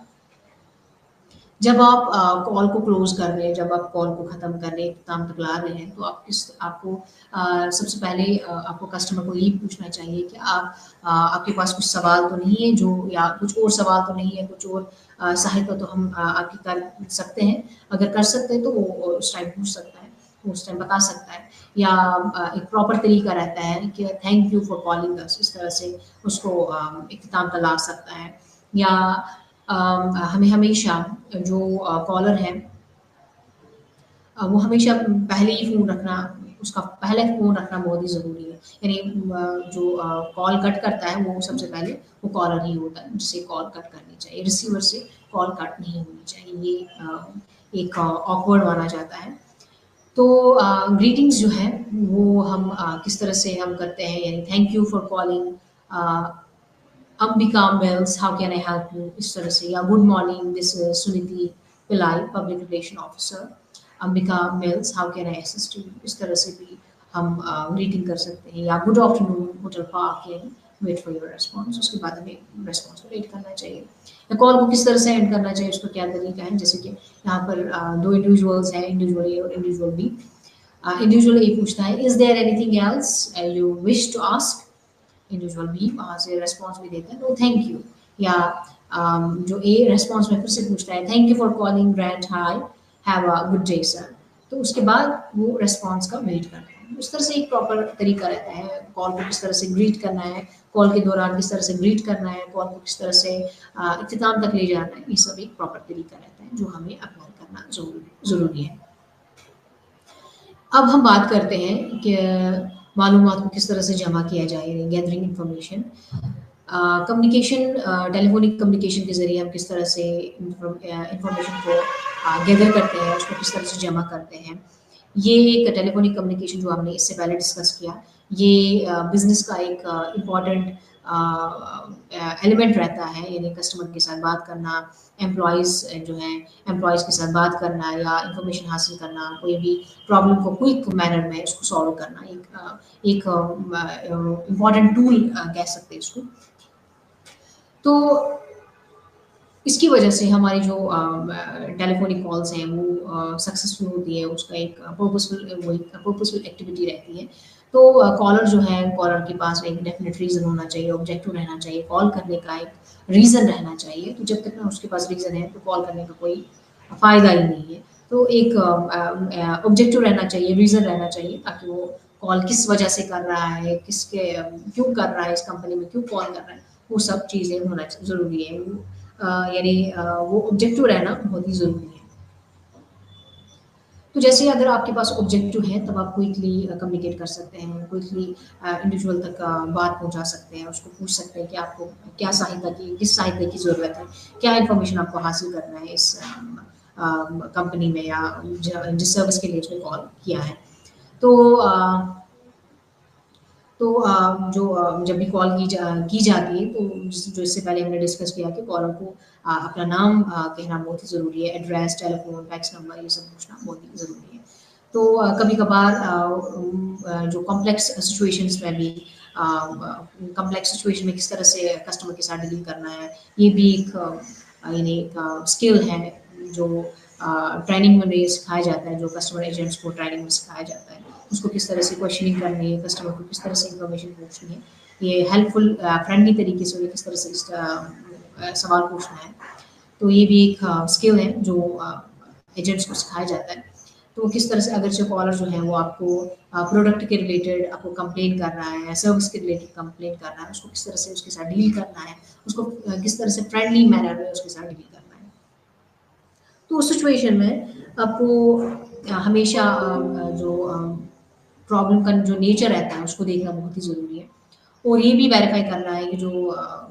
जब आप कॉल को क्लोज़ कर रहे हैं, जब आप कॉल को ख़त्म कर रहे हैं, इख्तिताम तक ला रहे हैं, तो आपको सबसे पहले आपको कस्टमर को यही पूछना चाहिए कि आपके पास कुछ सवाल तो नहीं है, या कुछ और सवाल तो नहीं है, कुछ और सहायता तो हम आपकी कर सकते हैं। अगर कर सकते हैं तो वो उस टाइम पूछ सकता है, वो उस टाइम बता सकता है। या एक प्रॉपर तरीका रहता है कि thank you for calling us, इस तरह से उसको इख्तिताम तक ला सकता है। या हमें हमेशा जो कॉलर है वो हमेशा पहले ही फ़ोन रखना उसका पहले फ़ोन रखना बहुत ही ज़रूरी है। यानी जो कॉल कट करता है वो सबसे पहले वो कॉलर ही होता है जिसे कॉल कट करनी चाहिए। रिसीवर से कॉल कट नहीं होनी चाहिए। ये एक ऑकवर्ड माना जाता है। तो ग्रीटिंग्स जो है वो हम किस तरह से हम करते हैं यानी thank you for calling uh, Ambika Mills how can I help you इस तरह से या good morning this is Suniti Pillai public relation officer Ambika Mills how can I assist you इस तरह से भी हम ग्रीटिंग कर सकते हैं या good afternoon hotel Park Inn wait for your response उसके बाद हमें रेस्पॉन्स को वेट करना चाहिए या कॉल को किस तरह से एंड करना चाहिए उसका क्या तरीका है जैसे कि यहाँ पर दो इंडिविजुअल्स हैं इंडिविजुअल ए और इंडिविजुअल बी इंडिविजुअल ए पूछता है is there anything else you wish to ask individual B वहाँ से रेस्पॉन्स भी देता है नो थैंक यू या जो ए रेस्पॉन्स में फिर से पूछता है thank you for calling grand high have a good day sir तो उसके बाद वो रेस्पॉन्स का वेट करते हैं उस तरह से एक प्रॉपर तरीका रहता है कॉल को किस तरह से ग्रीट करना है कॉल के दौरान किस तरह से ग्रीट करना है कॉल को किस तरह से इख्तिताम तक ले जाना है ये सब एक प्रॉपर तरीका रहता है जो हमें अप्लाई करना ज़रूरी है अब हम बात करते हैं कि मालूमात को किस तरह से जमा किया जाए gathering information communication telephonic communication के ज़रिए हम किस तरह से इंफॉर्मेशन को गैदर करते हैं उसको किस तरह से जमा करते हैं ये एक टेलीफोनिक कम्युनिकेशन जो हमने इससे पहले डिस्कस किया ये बिजनेस का एक इम्पॉर्टेंट एलिमेंट रहता है यानी कस्टमर के साथ बात करना एम्प्लॉयज़ जो है एम्प्लॉयज़ के साथ बात करना या इंफॉर्मेशन हासिल करना कोई भी प्रॉब्लम को क्विक मैनर में उसको सॉल्व करना एक इम्पॉर्टेंट टूल कह सकते हैं इसको तो इसकी वजह से हमारी जो टेलीफोनिक कॉल्स हैं वो सक्सेसफुल होती है उसका एक पर्पसफुल एक्टिविटी रहती है तो कॉलर जो है कॉलर के पास एक डेफिनेट रीज़न होना चाहिए ऑब्जेक्टिव रहना चाहिए कॉल करने का एक रीज़न रहना चाहिए तो जब तक ना उसके पास रीज़न है तो कॉल करने का कोई फ़ायदा ही नहीं है तो एक ऑब्जेक्टिव रहना चाहिए रीज़न रहना चाहिए ताकि वो कॉल किस वजह से कर रहा है किसके क्यों कर रहा है इस कंपनी में क्यों कॉल कर रहा है वो सब चीज़ें होना ज़रूरी है यानी वो ऑब्जेक्टिव रहना बहुत ही ज़रूरी है तो जैसे अगर आपके पास ऑब्जेक्टिव है तब आप क्विकली कम्युनिकेट कर सकते हैं क्विकली इंडिविजुअल तक बात पहुंचा सकते हैं उसको पूछ सकते हैं कि आपको क्या सहायता की किस सहायता की ज़रूरत है क्या इन्फॉर्मेशन आपको हासिल करना है इस कंपनी में या जिस सर्विस के लिए उसने कॉल किया है तो तो जो जब भी कॉल की जाती है तो जो इससे पहले हमने डिस्कस किया कि कॉलर को अपना नाम कहना बहुत ही ज़रूरी है एड्रेस टेलीफोन फैक्स नंबर ये सब पूछना बहुत ही ज़रूरी है तो कभी कभार जो कॉम्प्लेक्स सिचुएशंस में भी कॉम्प्लेक्स सिचुएशन में किस तरह से कस्टमर के साथ डील करना है ये भी एक यानी एक स्किल है जो ट्रेनिंग में भी सिखाया जाता है जो कस्टमर एजेंट्स को ट्रेनिंग में सिखाया जाता है उसको किस तरह से क्वेश्चनिंग करनी है कस्टमर को किस तरह से इंफॉर्मेशन पूछनी है ये हेल्पफुल फ्रेंडली तरीके से उन्हें किस तरह से सवाल पूछना है तो ये भी एक स्किल है जो एजेंट्स को सिखाया जाता है तो किस तरह से अगर जो कॉलर जो है वो आपको प्रोडक्ट के रिलेटेड आपको कंप्लेन कर रहा है सर्विस के रिलेटेड कंप्लेन कर रहा है उसको किस तरह से उसके साथ डील करना है उसको किस तरह से फ्रेंडली मैनर में उसके साथ डील करना है तो उस सिचुएशन में आपको हमेशा जो प्रॉब्लम का जो नेचर रहता है उसको देखना बहुत ही ज़रूरी है और ये भी वेरीफाई करना है कि जो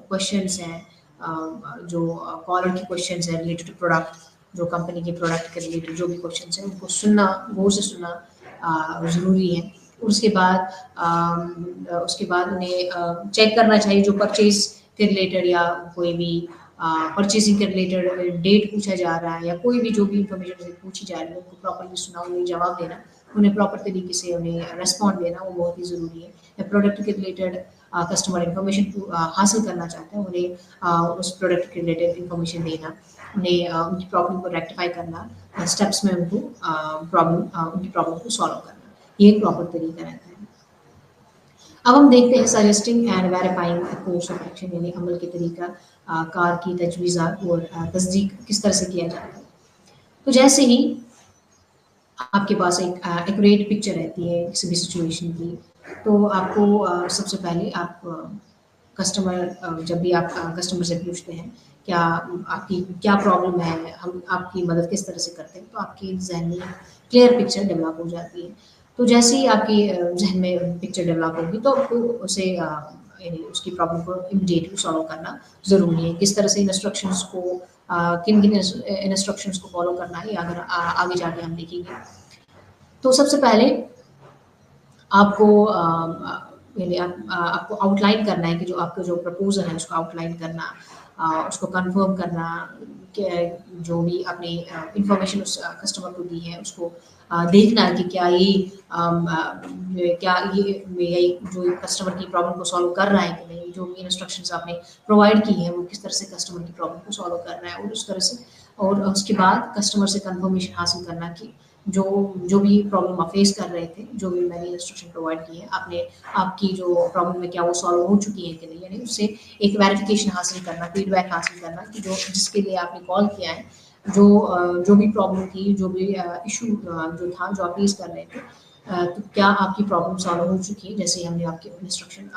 क्वेश्चंस हैं जो कॉलर के क्वेश्चंस हैं रिलेटेड टू प्रोडक्ट जो कंपनी के प्रोडक्ट के रिलेटेड जो भी क्वेश्चंस हैं उनको सुनना गौर से सुनना ज़रूरी है और उसके बाद उन्हें चेक करना चाहिए जो परचेज के रिलेटेड या कोई भी परचेजिंग के रिलेटेड डेट पूछा जा रहा है या कोई भी जो भी इंफॉर्मेशन पूछी जा रही है उनको प्रॉपरली सुना उन्हें जवाब देना उन्हें प्रॉपर तरीके से उन्हें रेस्पॉन्ड देना वो बहुत ही ज़रूरी है या प्रोडक्ट के रिलेटेड कस्टमर इंफॉर्मेशन हासिल करना चाहते हैं उन्हें उस प्रोडक्ट के रिलेटेड इंफॉर्मेशन देना उन्हें उनकी प्रॉब्लम को रेक्टिफाई करना स्टेप्स में उनको उनकी प्रॉब्लम को सॉल्व करना ये एक प्रॉपर तरीका रहता है अब हम देखते हैं suggesting and verifying course of action यानी अमल के तरीका कार की तजवीज़ात और तस्दीक किस तरह से किया जाता है तो जैसे ही आपके पास एक एक्यूरेट पिक्चर रहती है किसी भी सिचुएशन की तो आपको सबसे पहले आप जब भी आप कस्टमर से पूछते हैं क्या आपकी क्या प्रॉब्लम है, हम आपकी मदद किस तरह से करते हैं, तो आपकी ज़हन में क्लियर पिक्चर डेवलप हो जाती है। तो जैसे ही आपकी ज़हन में पिक्चर डेवलप होगी तो आपको उसे यानी उसकी प्रॉब्लम को इमीडिएटली सॉल्व करना ज़रूरी है। किस तरह से इंस्ट्रक्शंस को किन-किन इंस्ट्रक्शंस को फॉलो करना है, ये अगर आगे जाके हम देखेंगे। तो सबसे पहले आपको यानी आपको आउटलाइन करना है कि जो आपका जो प्रपोज़ल है उसको आउटलाइन करना, उसको कन्फर्म करना कि जो भी आपने इन्फॉर्मेशन उस कस्टमर को दी है उसको देखना है कि क्या ये जो कस्टमर की प्रॉब्लम को सॉल्व कर रहा है कि नहीं, जो भी इंस्ट्रक्शंस आपने प्रोवाइड की है वो किस तरह से कस्टमर की प्रॉब्लम को सॉल्व कर रहा है, और उस तरह से और उसके बाद कस्टमर से कन्फर्मेशन हासिल करना कि जो जो भी प्रॉब्लम आप फेस कर रहे थे, जो भी मैंने इंस्ट्रक्शन प्रोवाइड की है, आपकी जो प्रॉब्लम है क्या वो सॉल्व हो चुकी है कि नहीं, यानी उससे एक वेरिफिकेशन हासिल करना, फीडबैक हासिल करना कि जो जिसके लिए आपने कॉल किया है, जो भी प्रॉब्लम थी, जो भी इशू जो था, जो आप फेस कर रहे थे, तो क्या आपकी प्रॉब्लम सॉल्व हो चुकी है, जैसे हमने आपके इंस्ट्रक्शन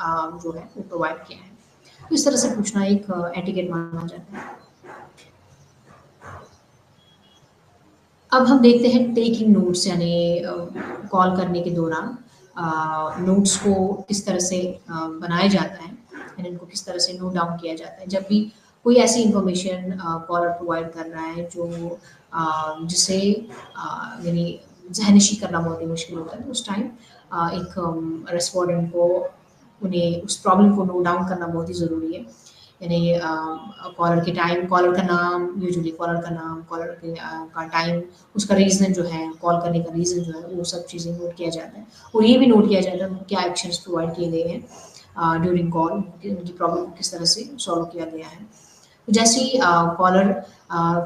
जो है वो प्रोवाइड किया है। तो इस तरह से पूछना एक एटिकेट माना जाता है। अब हम देखते हैं टेकिंग नोट्स, यानी कॉल करने के दौरान नोट्स को किस तरह से बनाया जाता है, यानी इनको किस तरह से नोट डाउन किया जाता है जब भी कोई ऐसी इंफॉर्मेशन कॉलर प्रोवाइड कर रहा है जो जिसे यानी जहनशी करना बहुत ही मुश्किल होता है, तो उस टाइम एक रेस्पोंडेंट को उन्हें उस प्रॉब्लम को नोट डाउन करना बहुत ही ज़रूरी है। यानी कॉलर का नाम, यूजुअली कॉलर का नाम, का टाइम, उसका रीज़न जो है, कॉल करने का रीज़न जो है, वो सब चीज़ें नोट किया जाता है। और ये भी नोट किया जाता है क्या एक्शंस प्रोवाइड किए गए हैं ड्यूरिंग कॉल, उनकी प्रॉब्लम को किस तरह से सॉल्व किया गया है। तो जैसे ही कॉलर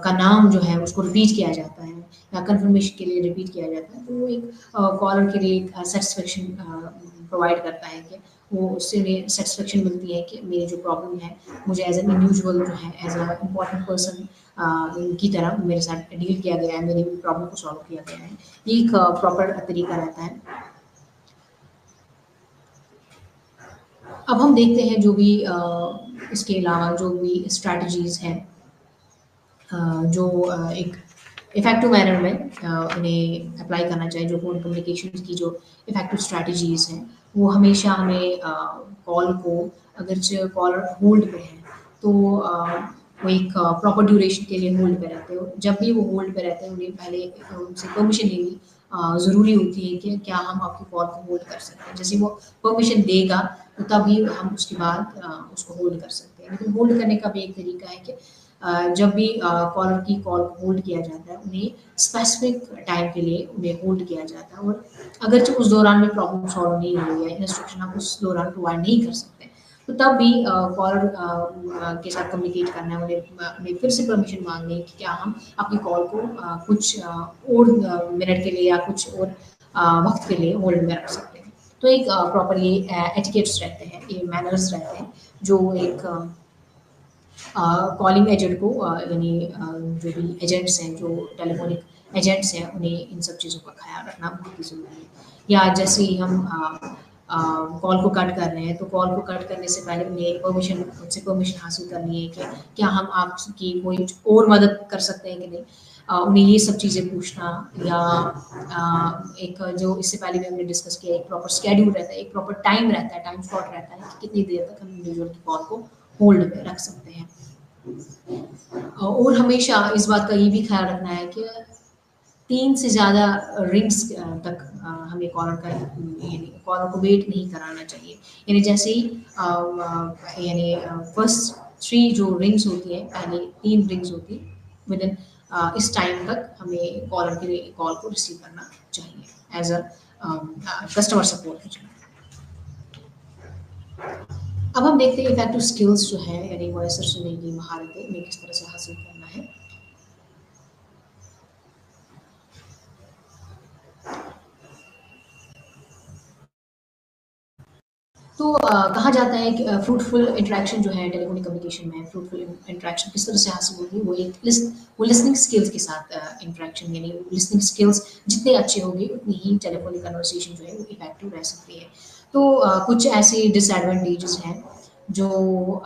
का नाम जो है उसको रिपीट किया जाता है या कंफर्मेशन के लिए रिपीट किया जाता है, तो वो एक कॉलर के लिए एक सेटिस्फेक्शन प्रोवाइड करता है कि वो उससे उन्हें सेटिस्फेक्शन मिलती है कि मेरी जो प्रॉब्लम है, मुझे एज एन इंडिविजुअल जो है, एज अ इम्पॉर्टेंट पर्सन की तरह मेरे साथ डील किया गया है, मेरी प्रॉब्लम को सॉल्व किया गया है। ये एक प्रॉपर तरीका रहता है। अब हम देखते हैं जो भी इसके अलावा जो भी स्ट्रैटेजीज़ हैं, जो एक इफ़ेक्टिव मैनर में उन्हें अप्लाई करना चाहिए, जो फ़ोन कम्युनिकेशन की जो इफ़ेक्टिव स्ट्रैटेजीज़ हैं, वो हमेशा हमें कॉल को, अगरचे कॉलर होल्ड पे है, तो वो एक प्रॉपर ड्यूरेशन के लिए होल्ड पे रहते हो। जब भी वो होल्ड पे रहते हैं, उन्हें पहले उनसे परमिशन लेनी ज़रूरी होती है कि क्या हम आपकी कॉल को होल्ड कर सकते हैं। जैसे वो परमिशन देगा, तो तभी हम उसके बाद उसको होल्ड कर सकते हैं। लेकिन होल्ड करने का भी एक तरीका है कि जब भी कॉलर की कॉल को होल्ड किया जाता है, उन्हें स्पेसिफिक टाइम के लिए उन्हें होल्ड किया जाता है, और अगरचे उस दौरान में प्रॉब्लम सॉल्व नहीं हुई है, इंस्ट्रक्शन आप उस दौरान प्रोवाइड नहीं कर सकते, तो तब भी कॉलर के साथ कम्युनिकेट करना है, उन्हें फिर से परमिशन मांगनी है कि क्या हम आपकी कॉल को कुछ और मिनट के लिए या कुछ और वक्त के लिए होल्ड में रख सकते हैं। तो एक प्रॉपर ये एटिकेट्स रहते हैं, ये मैनर्स रहते हैं, जो एक कॉलिंग एजेंट को यानी जो भी एजेंट्स हैं, जो टेलीफोनिक एजेंट्स हैं, उन्हें इन सब चीज़ों का ख़्याल रखना बहुत ही ज़रूरी है। या जैसे ही हम कॉल को कट कर रहे हैं, तो कॉल को कट करने से पहले उनसे परमिशन हासिल करनी है कि क्या हम आपकी कोई और मदद कर सकते हैं कि नहीं। उन्हें ये सब चीज़ें पूछना, या एक जो इससे पहले भी हमने डिस्कस किया, एक प्रॉपर शेड्यूल रहता है, एक प्रॉपर टाइम रहता है, टाइम स्लॉट रहता है कि कितनी देर तक हम इंडिविजुअल की कॉल को होल्ड पे रख सकते हैं। और हमेशा इस बात का ये भी ख़्याल रखना है कि 3 से ज़्यादा रिंग्स तक हमें यानी कॉलर को वेट नहीं कराना चाहिए। यानी जैसे ही फर्स्ट 3 जो रिंग्स होती हैं, पहले 3 रिंग्स होती हैं, विदिन इस टाइम तक हमें कॉलर की कॉल को रिसीव करना चाहिए एज़ कस्टमर सपोर्ट एजेंट। अब हम देखते हैं इफेक्टिव स्किल्स जो है, यानी वॉइस सुनने की महारतें उन्हें किस तरह से हासिल करना है। तो कहा जाता है कि फ्रूटफुल इंटरेक्शन जो है टेलीफोनिक कम्युनिकेशन में, फ्रूटफुल इंटरेक्शन किस तरह से हासिल होगी, वो लिसनिंग स्किल्स के साथ इंटरेक्शन, यानी लिसनिंग स्किल्स जितने अच्छे होंगे उतनी ही टेलीफोनिक कन्वर्सेशन जो है वो इफेक्टिव रह सकती है। तो कुछ ऐसे डिसएडवांटेजेस हैं जो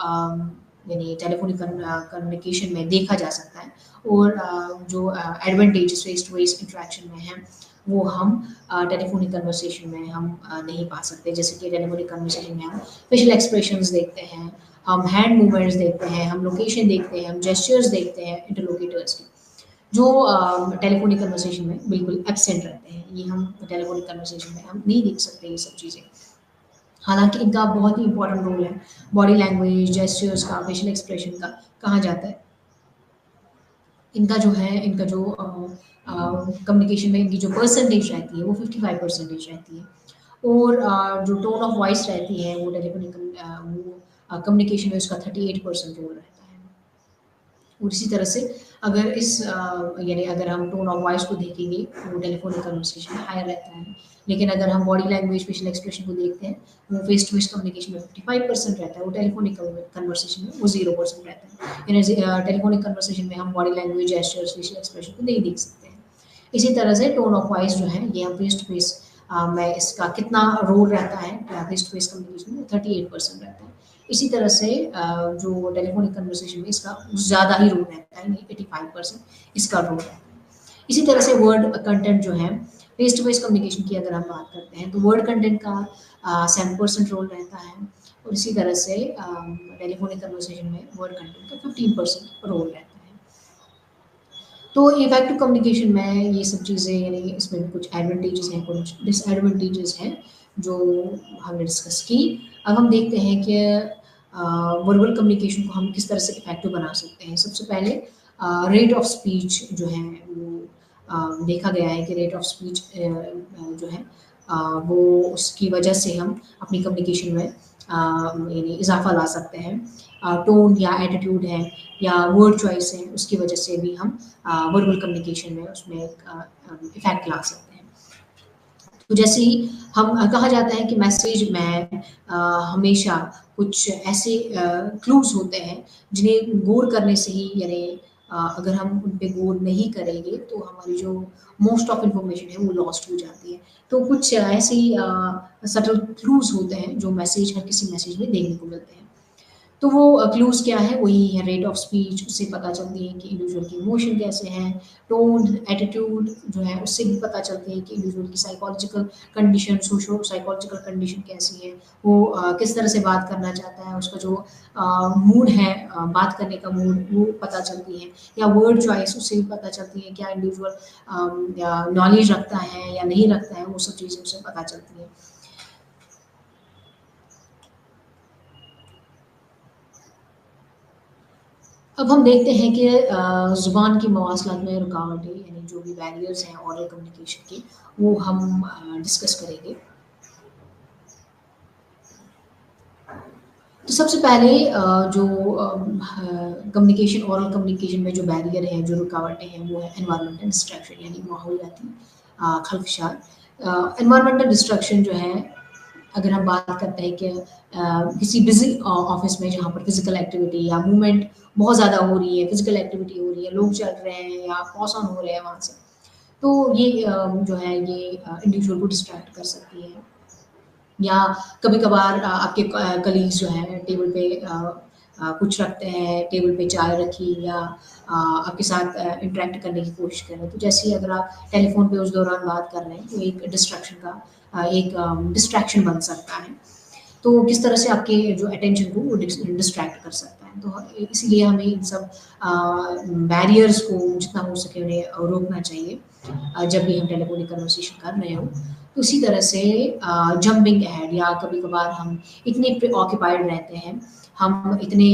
यानी टेलीफोनिक कम्युनिकेशन में देखा जा सकता है, और जो advantages face to face interaction में हैं, वो हम टेलीफोनिक कन्वर्सेशन में हम नहीं पा सकते। जैसे कि टेलीफोनिक कन्वर्सेशन में हम फेशियल एक्सप्रेशंस देखते हैं, हम हैंड मूवमेंट्स देखते हैं, हम लोकेशन देखते हैं, हम जेस्चर्स देखते हैं इंटरलोकेटर्स के, जो टेलीफोनिक कन्वर्सेशन में बिल्कुल एब्सेंट रहते हैं। ये हम टेलीफोनिक कन्वर्सेशन में हम नहीं देख सकते ये सब चीज़ें। हालाँकि इनका बहुत ही इम्पोर्टेंट रोल है, बॉडी लैंग्वेज, जेस्चर्स का, फेशियल एक्सप्रेशन का कहा जाता है। इनका जो है, इनका जो कम्युनिकेशन में इनकी जो परसेंटेज रहती है वो 55% रहती है, और जो टोन ऑफ वॉइस रहती है वो टेलीफोनिक कम्युनिकेशन में उसका 38% रोल रहता है। और इसी तरह से अगर यानी अगर हम टोन ऑफ वॉइस को देखेंगे वो टेलीफोनिक कन्वर्सेशन में हायर रहता है, लेकिन अगर हम बॉडी लैंग्वेज, फेशियल एक्सप्रेशन को देखते हैं, वो फेस टू फेस कम्युनिकेशन में 55% रहता है, वो टेलीफोनिक कन्वर्सेशन में वो 0% रहता है। यानी टेलीफोनिक कन्वर्सेशन में हम body language, gestures, facial expression को नहीं देख सकते हैं। इसी तरह से टोन ऑफ वॉइस जो है ये हम फेस टू फेस में इसका कितना रोल रहता है फेस टू फेस कम्युनिकेशन में, 38% रहता है। इसी तरह से जो टेलीफोनिक कन्वर्सेशन में इसका ज़्यादा ही रोल रहता है, 85% इसका रोल रहता है। इसी तरह से वर्ड कंटेंट जो है, फेस टू फेस कम्युनिकेशन की अगर हम बात करते हैं तो वर्ड कंटेंट का 7% रोल रहता है, और इसी तरह से टेलीफोनिक कन्वर्सेशन में वर्ड कंटेंट का 15% रोल रहता है। तो इफेक्टिव कम्युनिकेशन में ये सब चीज़ें, यानी इसमें भी कुछ एडवांटेजेस हैं, कुछ डिसएडवांटेजेस हैं जो हमने डिस्कस की। अब हम देखते हैं कि वर्बल कम्युनिकेशन को हम किस तरह से इफेक्टिव बना सकते हैं। सबसे पहले रेट ऑफ स्पीच जो है वो देखा गया है कि रेट ऑफ स्पीच जो है वो उसकी वजह से हम अपनी कम्युनिकेशन में यानी इजाफा ला सकते हैं। टोन या एटीट्यूड है या वर्ड चॉइस है, उसकी वजह से भी हम वर्बल कम्युनिकेशन में उसमें एक इफेक्ट ला सकते हैं। तो जैसे ही हम कहा जाता है कि मैसेज में हमेशा कुछ ऐसे क्लूज होते हैं जिन्हें गौर करने से ही, यानी अगर हम उन पे गौर नहीं करेंगे तो हमारी जो मोस्ट ऑफ इंफॉर्मेशन है वो लॉस्ट हो जाती है। तो कुछ ऐसे सटल क्लूज होते हैं जो मैसेज, हर किसी मैसेज में देखने को मिलते हैं। तो वो क्लूज़ क्या है, वही है रेट ऑफ स्पीच, उससे पता चलती है कि इंडिविजुअल की इमोशन कैसे हैं, टोन, एटीट्यूड जो है उससे भी पता चलते हैं कि इंडिविजुअल की psychological condition, socio psychological condition कैसी है, वो किस तरह से बात करना चाहता है, उसका जो मूड है, बात करने का मूड, वो पता चलती है, या वर्ड चॉइस उससे भी पता चलती है, क्या इंडिविजुअल नॉलेज रखता है या नहीं रखता है, वो सब चीज़ें उससे पता चलती हैं। अब हम देखते हैं कि ज़ुबान की मवासलात में रुकावटें, यानी जो भी बैरियर्स हैं ओरल कम्युनिकेशन के, वो हम डिस्कस करेंगे। तो सबसे पहले जो कम्युनिकेशन, ओरल कम्युनिकेशन में जो बैरियर है, जो रुकावटें हैं, वो है एनवायरमेंटल डिस्ट्रैक्शन, यानी माहौलियाती खलफशार। एनवायरमेंटल डिस्ट्रैक्शन जो है, अगर हम बात करते हैं कि किसी बिजी ऑफिस में जहाँ पर फिजिकल एक्टिविटी या मूवमेंट बहुत ज़्यादा हो रही है, फिजिकल एक्टिविटी हो रही है, लोग चल रहे हैं या पास ऑन हो रहे हैं वहाँ से, तो ये जो है ये इंडिविजुअल को डिस्ट्रैक्ट कर सकती है। या कभी-कभार आपके कलीग्स जो हैं टेबल पे कुछ रखते हैं, टेबल पे चाय रखी या आपके साथ इंटरैक्ट करने की कोशिश कर रहे हैं। तो जैसे ही अगर आप टेलीफ़ोन पे उस दौरान बात कर रहे हैं, तो एक डिस्ट्रैक्शन का एक डिस्ट्रैक्शन बन सकता है। तो किस तरह से आपके जो अटेंशन को वो डिस्ट्रैक्ट कर सकता है। तो इसीलिए हमें इन सब बैरियर्स को जितना हो सके उन्हें रोकना चाहिए जब भी हम टेलीफोनिक कन्वर्सेशन कर रहे हों। तो इसी तरह से जंपिंग अहेड, या कभी-कभार हम इतने प्रीऑक्यूपाइड रहते हैं, हम इतने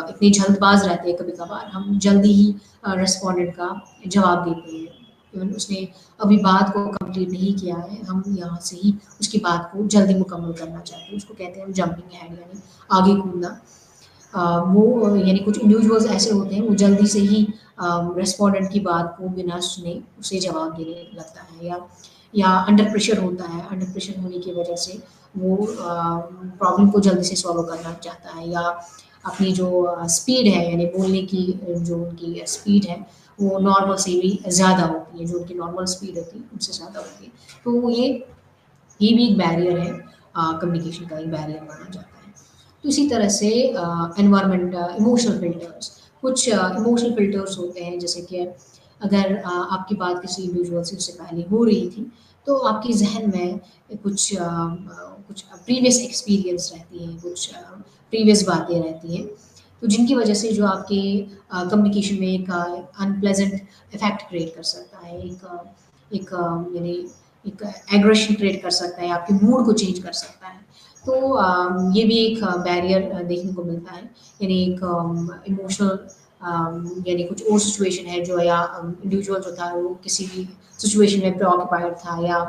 इतने जल्दबाज़ रहते हैं कभी-कभार, हम जल्दी ही रेस्पोंडेंट का जवाब देते हैं। इवन उसने अभी बात को कंप्लीट नहीं किया है, हम यहाँ से ही उसकी बात को जल्दी मुकम्मल करना चाहते हैं। उसको कहते हैं जंपिंग अहेड, यानी आगे कूदना। वो यानी कुछ इंडिविजुअल्स ऐसे होते हैं, वो जल्दी से ही रेस्पोंडेंट की बात को बिना सुने उसे जवाब देने लगता है, या अंडर प्रेशर होता है, अंडर प्रेशर होने की वजह से वो प्रॉब्लम को जल्दी से सॉल्व करना चाहता है, या अपनी जो स्पीड है, यानी बोलने की जो उनकी स्पीड है, वो नॉर्मल से भी ज़्यादा होती है, जो उनकी नॉर्मल स्पीड होती है उनसे ज़्यादा होती है। तो ये भी एक बैरियर है। कम्युनिकेशन का एक बैरियर माना जाता है। तो इसी तरह से एनवायरनमेंट इमोशनल फ़िल्टर्स, कुछ इमोशनल फ़िल्टर्स होते हैं, जैसे कि अगर आपकी बात किसी इंडिविजुअल से उससे पहले हो रही थी, तो आपके ज़हन में कुछ प्रीवियस एक्सपीरियंस रहती हैं, कुछ प्रीवियस बातें रहती हैं, तो जिनकी वजह से जो आपके कम्युनिकेशन में एक अनप्लेज़ेंट इफ़ेक्ट क्रिएट कर सकता है, एक यानी एक एग्रेशन क्रिएट कर सकता है, आपके मूड को चेंज कर सकता है। तो ये भी एक बैरियर देखने को मिलता है, यानी एक इमोशनल यानी कुछ और सिचुएशन है जो, या इंडिविजुअल जो था वो किसी भी सिचुएशन में प्रीऑक्युपाइड था, या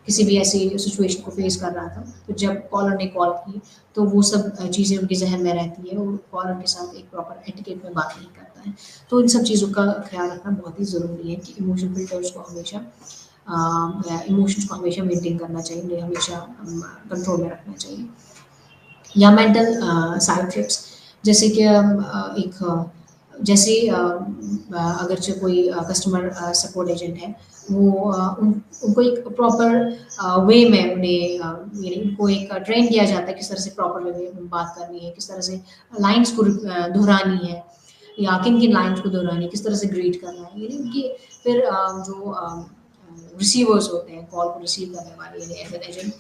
किसी भी ऐसी सिचुएशन को फेस कर रहा था, तो जब कॉलर ने कॉल की तो वो सब चीज़ें उनके ज़हन में रहती है, और कॉलर के साथ एक प्रॉपर एटिकेट में बात नहीं करता है। तो इन सब चीज़ों का ख़्याल रखना बहुत ही ज़रूरी है कि इमोशनल फ़िल्टर्स को हमेशा इमोशंस को हमेशा मेंटेन करना चाहिए, उन्हें हमेशा कंट्रोल में रखना चाहिए। या मेंटल साइड ट्रिप्स, जैसे कि जैसे अगरचे कोई कस्टमर सपोर्ट एजेंट है, वो उनको एक प्रॉपर वे में उन्हें यानी उनको एक ट्रेन किया जाता है किस तरह से प्रॉपर वे में बात करनी है, किस तरह से लाइन्स को दोहरानी है, या किन-किन लाइन्स को दोहरानी है, किस तरह से ग्रीट करना है। यानी उनकी फिर जो रिसीवर्स होते हैं, कॉल को रिसीव करने वाले, यानी एज़ एन एजेंट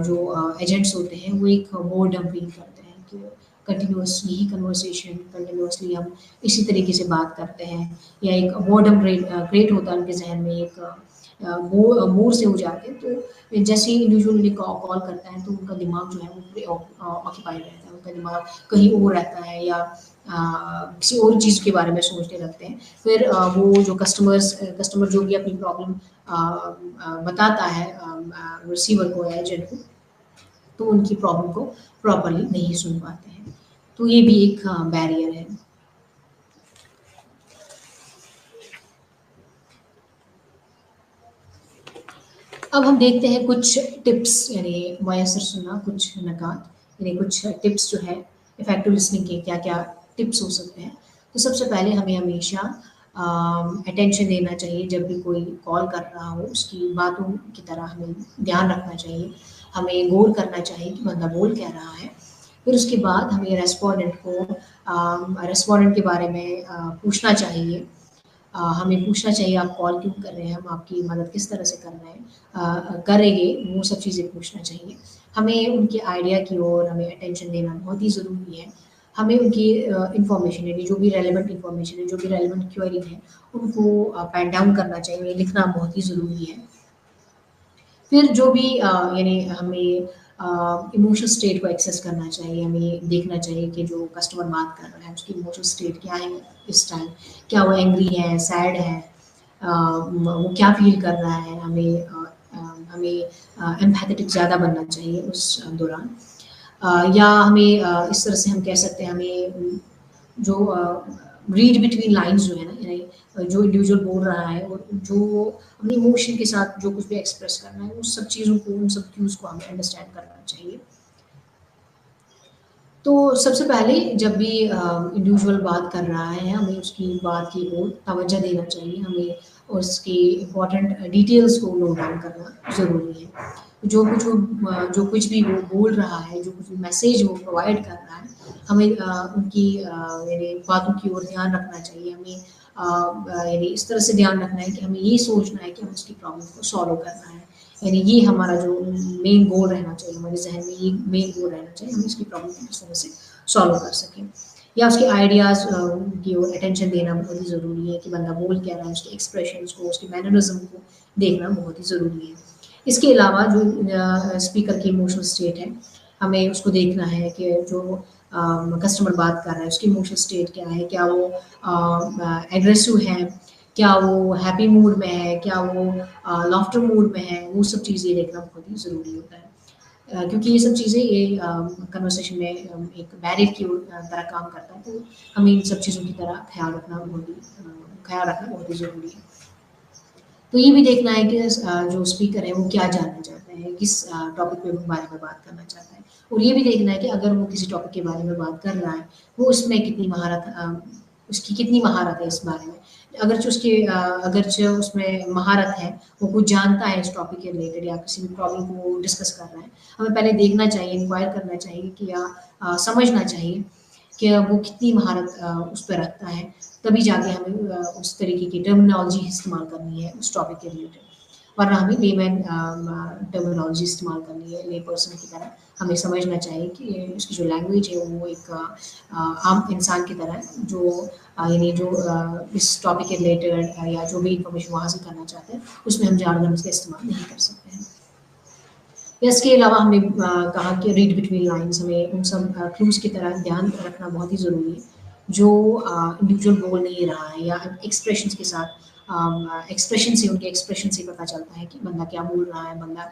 जो एजेंट्स होते हैं, वो एक बोर्डम फील करते हैं कि कंटिन्यूअसली ही कन्वर्सेशन, कंटिन्यूअसली हम इसी तरीके से बात करते हैं, या एक बोर्डम क्रिएट होता है उनके ज़हन में, एक बोर से हो जाते हैं। तो जैसे ही इंडिविजुअल उन्हें कॉल करता है, तो उनका दिमाग जो है वो ऑक्यूपाइड रहता है, उनका दिमाग कहीं और रहता है, या किसी और चीज़ के बारे में सोचने लगते हैं। फिर वो जो कस्टमर जो भी अपनी प्रॉब्लम बताता है रिसीवर को या एजेंट को, तो उनकी प्रॉब्लम को प्रॉपर्ली नहीं सुन पाते हैं। तो ये भी एक बैरियर है। अब हम देखते हैं कुछ टिप्स, यानी मुयस्सर सुनना, कुछ नकात, यानी कुछ टिप्स जो है इफ़ेक्टिव लिसनिंग के क्या-क्या टिप्स हो सकते हैं। तो सबसे पहले हमें हमेशा अटेंशन देना चाहिए जब भी कोई कॉल कर रहा हो, उसकी बातों की तरह हमें ध्यान रखना चाहिए। हमें गौर करना चाहिए कि बंदा बोल क्या रहा है। फिर उसके बाद हमें रेस्पोंडेंट के बारे में पूछना चाहिए। हमें पूछना चाहिए आप कॉल क्यों कर रहे हैं, हम आपकी मदद किस तरह से कर रहे हैं, करेंगे, वो सब चीज़ें पूछना चाहिए। हमें उनके आइडिया की ओर हमें अटेंशन देना बहुत ही ज़रूरी है। हमें उनकी इन्फॉर्मेशन, यानी जो भी रेलेवेंट इन्फॉर्मेशन है, जो भी रेलेवेंट क्वेरी है, उनको पेन डाउन करना चाहिए, उन्हें लिखना बहुत ही ज़रूरी है। फिर जो भी यानी हमें इमोशनल स्टेट को एक्सेस करना चाहिए, हमें देखना चाहिए कि जो कस्टमर बात कर रहा है उसकी इमोशनल स्टेट क्या है इस टाइम, क्या वो एंग्री है, सैड है, वो क्या फील कर रहा है, हमें एम्पैथेटिक ज़्यादा बनना चाहिए उस दौरान। या हमें इस तरह से हम कह सकते हैं, हमें जो रीड बिटवीन लाइन्स जो है ना, यानी जो इंडिविजुअल बोल रहा है और जो अपने इमोशन के साथ जो कुछ भी एक्सप्रेस करना है, उस सब चीज़ों को, उन सब क्यूज़ को हमें अंडरस्टैंड करना चाहिए। तो सबसे पहले जब भी इंडिविजुअल बात कर रहा है, हमें उसकी बात की ओर तवज्जो देना चाहिए, हमें उसकी इम्पोर्टेंट डिटेल्स को नोट डाउन करना ज़रूरी है। जो कुछ भी वो बोल रहा है, जो कुछ भी मैसेज वो प्रोवाइड कर रहा है, हमें उनकी यानी बातों की ओर ध्यान रखना चाहिए। हमें यानी इस तरह से ध्यान रखना है कि हमें ये सोचना है कि हमें उसकी प्रॉब्लम को सॉल्व करना है। यानी ये हमारा जो मेन गोल रहना चाहिए, हमारे ज़हन में ये मेन गोल रहना चाहिए, हम इसकी प्रॉब्लम को किस तरह से सॉल्व कर सकें। या उसके आइडियाज़ की ओर अटेंशन देना बहुत ही ज़रूरी है कि बंदा बोल क्या रहा है, उसके एक्सप्रेशंस को, उसके मैनरिज़्म को देखना बहुत ही ज़रूरी है। इसके अलावा जो स्पीकर की इमोशनल स्टेट है, हमें उसको देखना है कि जो कस्टमर बात कर रहा है, उसकी इमोशनल स्टेट क्या है? क्या वो एग्रेसिव है? क्या वो हैप्पी मूड में है? क्या वो लाफ्टर मूड में है? वो सब चीज़ें देखना बहुत ही ज़रूरी होता है। क्योंकि ये सब चीज़ें ये कन्वर्सेशन में एक बैरियर की तरह काम करता है, तो हमें इन सब चीज़ों की तरह ख़्याल रखना बहुत ही ज़रूरी है। तो ये भी देखना है कि जो स्पीकर है वो क्या जानना चाहता है, किस टॉपिक के बारे में बात करना चाहता है, और ये भी देखना है कि अगर वो किसी टॉपिक के बारे में बात कर रहा है, वो उसमें उसकी कितनी महारत है इस बारे में। अगरचे उसमें महारत है, वो कुछ जानता है इस टॉपिक के रिलेटेड या किसी भी प्रॉब्लम को वो डिस्कस कर रहा है, हमें पहले देखना चाहिए, इंक्वायर करना चाहिए कि या समझना चाहिए कि वो कितनी महारत उस पे रखता है, तभी जाके हमें उस तरीके की टर्मिनोलॉजी इस्तेमाल करनी है उस टॉपिक के रिलेटेड। वरना हमें लेमैन टर्मिनोलॉजी इस्तेमाल करनी है, ले पर्सन की तरह। हमें समझना चाहिए कि उसकी जो लैंग्वेज है वो एक आम इंसान की तरह है, जो यानी जो इस टॉपिक के रिलेटेड या जो भी इन्फॉर्मेशन वो हासिल करना चाहते हैं, उसमें हम जार्गन्स का इस्तेमाल नहीं कर सकते हैं। इसके अलावा हमने कहा कि रीड बिटवीन लाइन्स, हमें उन सब क्लूज़ की तरह ध्यान रखना बहुत ही ज़रूरी है, जो इंडिविजुअल बोल नहीं रहा है या एक्सप्रेशंस के साथ एक्सप्रेशन से, उनके एक्सप्रेशन से पता चलता है कि बंदा क्या बोल रहा है, बंदा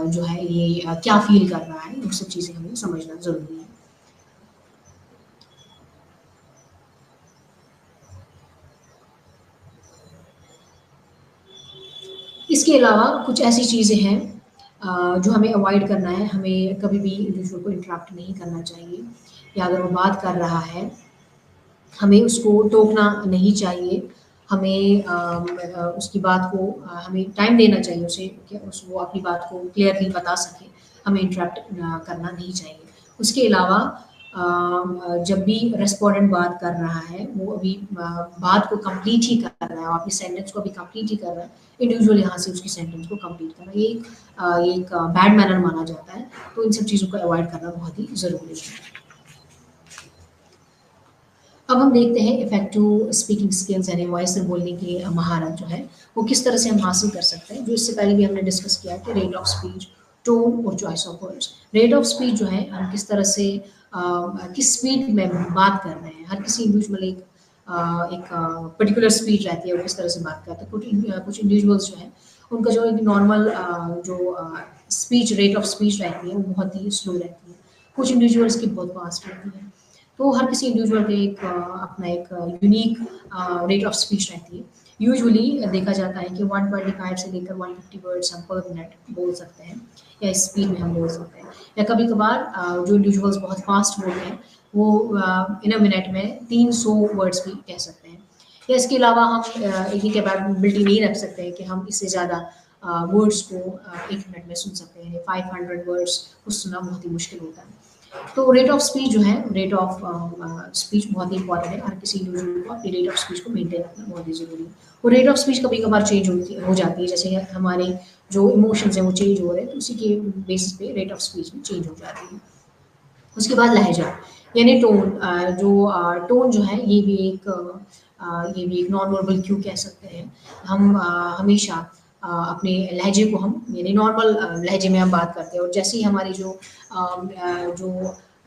जो है ये क्या फ़ील कर रहा है, वो सब चीज़ें हमें समझना ज़रूरी है। इसके अलावा कुछ ऐसी चीज़ें हैं जो हमें अवॉइड करना है, हमें कभी भी इंडिविजुअल को इंटरप्ट नहीं करना चाहिए, या अगर वो बात कर रहा है, हमें उसको टोकना नहीं चाहिए। हमें उसकी बात को हमें टाइम देना चाहिए उसे कि वो अपनी बात को क्लियरली बता सके। हमें इंटरप्ट करना नहीं चाहिए। उसके अलावा जब भी रेस्पोंडेंट बात कर रहा है, वो अभी बात को कंप्लीट ही कर रहा है, और अपनी सेंटेंस को अभी कंप्लीट ही कर रहा है, इंडिविजुअल यहाँ से उसकी सेंटेंस को कंप्लीट करना, ये एक बैड मैनर माना जाता है। तो इन सब चीज़ों को अवॉइड करना बहुत ही ज़रूरी है। अब हम देखते हैं इफेक्टिव स्पीकिंग स्किल्स, यानी वॉइस से बोलने की महारत जो है, वो किस तरह से हम हासिल कर सकते हैं। जो इससे पहले भी हमने डिस्कस किया कि रेट ऑफ स्पीच, टोन और choice of words. Rate of speech जो है, हम किस तरह से किस स्पीड में बात कर रहे हैं। हर किसी इंडिविजुअल एक पर्टिकुलर स्पीड रहती है, वो किस तरह से बात करते हैं। कुछ इंडिविजुअल्स जो हैं, उनका जो एक नॉर्मल जो स्पीच रेट ऑफ स्पीच रहती है, वो बहुत ही स्लो रहती है। कुछ इंडिविजुअल्स की बहुत फास्ट रहती है। तो हर किसी इंडिविजुअल के एक अपना एक यूनिक रेट ऑफ स्पीच रहती है। यूजुअली देखा जाता है कि 125 से लेकर 150 वर्ड्स हम पर मिनट बोल सकते हैं, या इस स्पीड में हम बोल सकते हैं। या कभी-कभार जो इंडिविजुअल्स बहुत फास्ट बोलते हैं, वो इन अ मिनट में 300 वर्ड्स भी कह सकते हैं। या इसके अलावा हम इतनी कैपेबिलिटी नहीं रख सकते हैं कि हम इससे ज़्यादा वर्ड्स को 1 मिनट में सुन सकते हैं। 500 वर्ड्स को सुनना बहुत ही मुश्किल होता है। तो रेट ऑफ स्पीच जो है, रेट ऑफ स्पीच बहुत ही इंपॉर्टेंट है। हर किसी इंडिविजुअल को अपनी रेट ऑफ स्पीच को मेंटेन रखना बहुत ही ज़रूरी है। और रेट ऑफ स्पीच कभी-कभार चेंज हो जाती है, जैसे हमारे जो इमोशंस हैं वो चेंज हो रहे हैं, तो उसी के बेसिस पे रेट ऑफ स्पीच भी चेंज हो जाती है। उसके बाद लहजा, यानी टोन। टोन जो है, ये भी एक नॉन वर्बल क्यू कह सकते हैं। हम हमेशा अपने लहजे को हम यानी नॉर्मल लहजे में हम बात करते हैं, और जैसे ही हमारी जो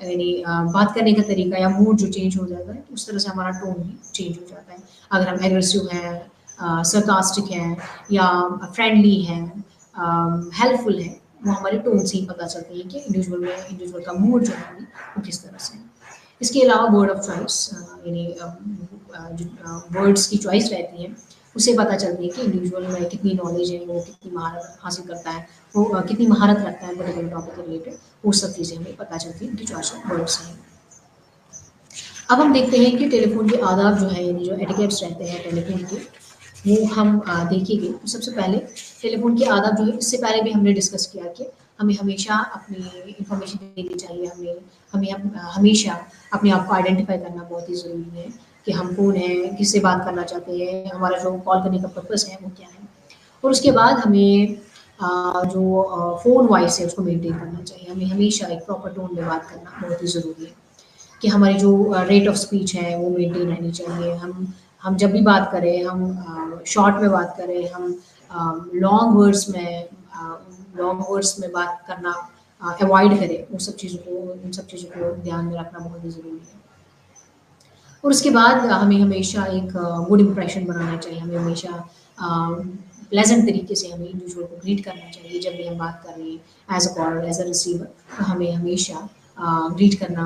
यानी बात करने का तरीका या मूड जो चेंज हो जाता है, तो उस तरह से हमारा टोन भी चेंज हो जाता है। अगर हम एग्रेसिव हैं, सरकास्टिक हैं, या फ्रेंडली हैं, हेल्पफुल हैं, वो हमारे टोन से ही पता चलती है कि इंडिविजुअल का मूड जो है वो किस तरह से है। इसके अलावा वर्ड ऑफ चॉइस, यानी जो वर्ड्स की चॉइस रहती है, उससे पता चलती है कि इंडिविजुअल में कितनी नॉलेज है, वो कितनी महारत हासिल करता है, वो कितनी महारत रखता है पर्टिकुलर टॉपिक के रिलेटेड। वो सब चीज़ें हमें पता चलती हैं उनकी चॉइस ऑफ वर्ड्स हैं। अब हम देखते हैं कि टेलीफोन के आदाब जो है, यानी जो एटिकेट्स रहते हैं टेलीफोन के, वो हम देखेंगे। तो सबसे पहले टेलीफोन के आदाब जो है, इससे पहले भी हमने डिस्कस किया कि हमें हमेशा अपनी इन्फॉर्मेशन देनी चाहिए। हमेशा अपने आप को आइडेंटिफाई करना बहुत ही ज़रूरी है कि हम कौन हैं, किससे बात करना चाहते हैं, हमारा जो कॉल करने का पर्पस है वो क्या है। और उसके बाद हमें जो फ़ोन वॉइस है उसको मेंटेन करना चाहिए। हमें हमेशा एक प्रॉपर टोन में बात करना बहुत ही ज़रूरी है कि हमारी जो रेट ऑफ स्पीच है वो मेंटेन रहनी चाहिए। हम जब भी बात करें, हम शॉर्ट में बात करें, हम लॉन्ग वर्ड्स में बात करना अवॉइड करें। उन सब चीज़ों को ध्यान में रखना बहुत ही ज़रूरी है। और उसके बाद हमें हमेशा एक गुड इंप्रेशन बनाना चाहिए। हमें हमेशा प्लेजेंट तरीके से हमें इंडिविजुअल को ग्रीट करना चाहिए। जब भी हम बात कर रहे हैं as a caller, as a receiver, तो हमें हमेशा ग्रीट करना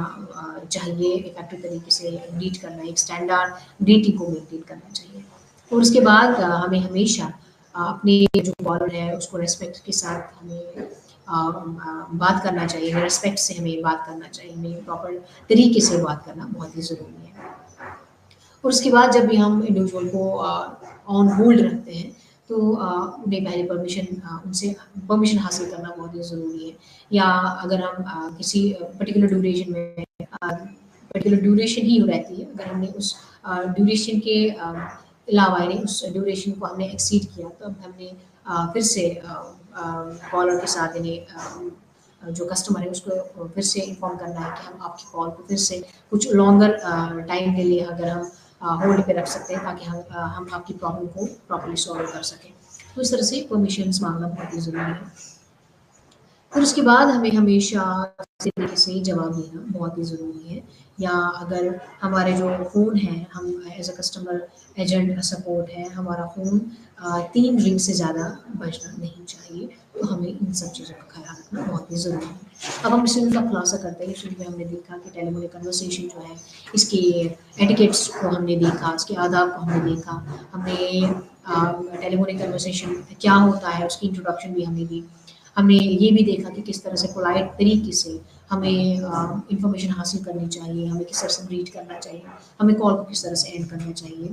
चाहिए। इफेक्टिव तरीके से ग्रीट करना, एक स्टैंडर्ड ग्रीटिंग को मेंटेन करना चाहिए। और उसके बाद हमें हमेशा अपने जो कॉलर है उसको रिस्पेक्ट के साथ हमें बात करना चाहिए। रिस्पेक्ट से हमें बात करना चाहिए। हमें प्रॉपर तरीके से बात करना बहुत ही ज़रूरी है। और उसके बाद जब भी हम इंडिविजुअल को ऑन होल्ड रखते हैं तो उन्हें पहले उनसे परमिशन हासिल करना बहुत ही ज़रूरी है। या अगर हम किसी पर्टिकुलर ड्यूरेशन में पर्टिकुलर ड्यूरेशन ही रहती है, अगर हमने उस ड्यूरेशन के अलावा यानी उस ड्यूरेशन को हमने एक्सीड किया तो अब हमने फिर से कॉलर के साथ यानी जो कस्टमर है उसको फिर से इन्फॉर्म करना है कि हम आपकी कॉल को फिर से कुछ लॉन्गर टाइम के लिए अगर हम होल्ड पे रख सकते हैं ताकि हम आपकी प्रॉब्लम को प्रॉपर्ली सॉल्व कर सकें। तो इस तरह से परमिशंस मांगना बहुत ही ज़रूरी है। फिर उसके बाद हमें हमेशा किसी तरीके से जवाब देना बहुत ही ज़रूरी है। या अगर हमारे जो फ़ोन है, हम as a customer agent support है, हमारा फ़ोन 3 रिंग से ज़्यादा बजना नहीं चाहिए। तो हमें इन सब चीज़ों का ख़्याल रखना बहुत ही ज़रूरी है। अब हम इसी का खुलासा करते हैं। शुरू में हमने देखा कि टेलीफोनिक कन्वर्सेशन जो है, इसके एटिकेट्स को हमने देखा, इसके आदाब को हमने देखा। हमने टेलीफोनिक कन्वर्सेशन क्या होता है, उसकी इंट्रोडक्शन भी हमने दी। हमने ये भी देखा कि किस तरह से पोलाइट तरीके से हमें इंफॉर्मेशन हासिल करनी चाहिए, हमें किस तरह से ग्रीट करना चाहिए, हमें कॉल को किस तरह से एंड करना चाहिए,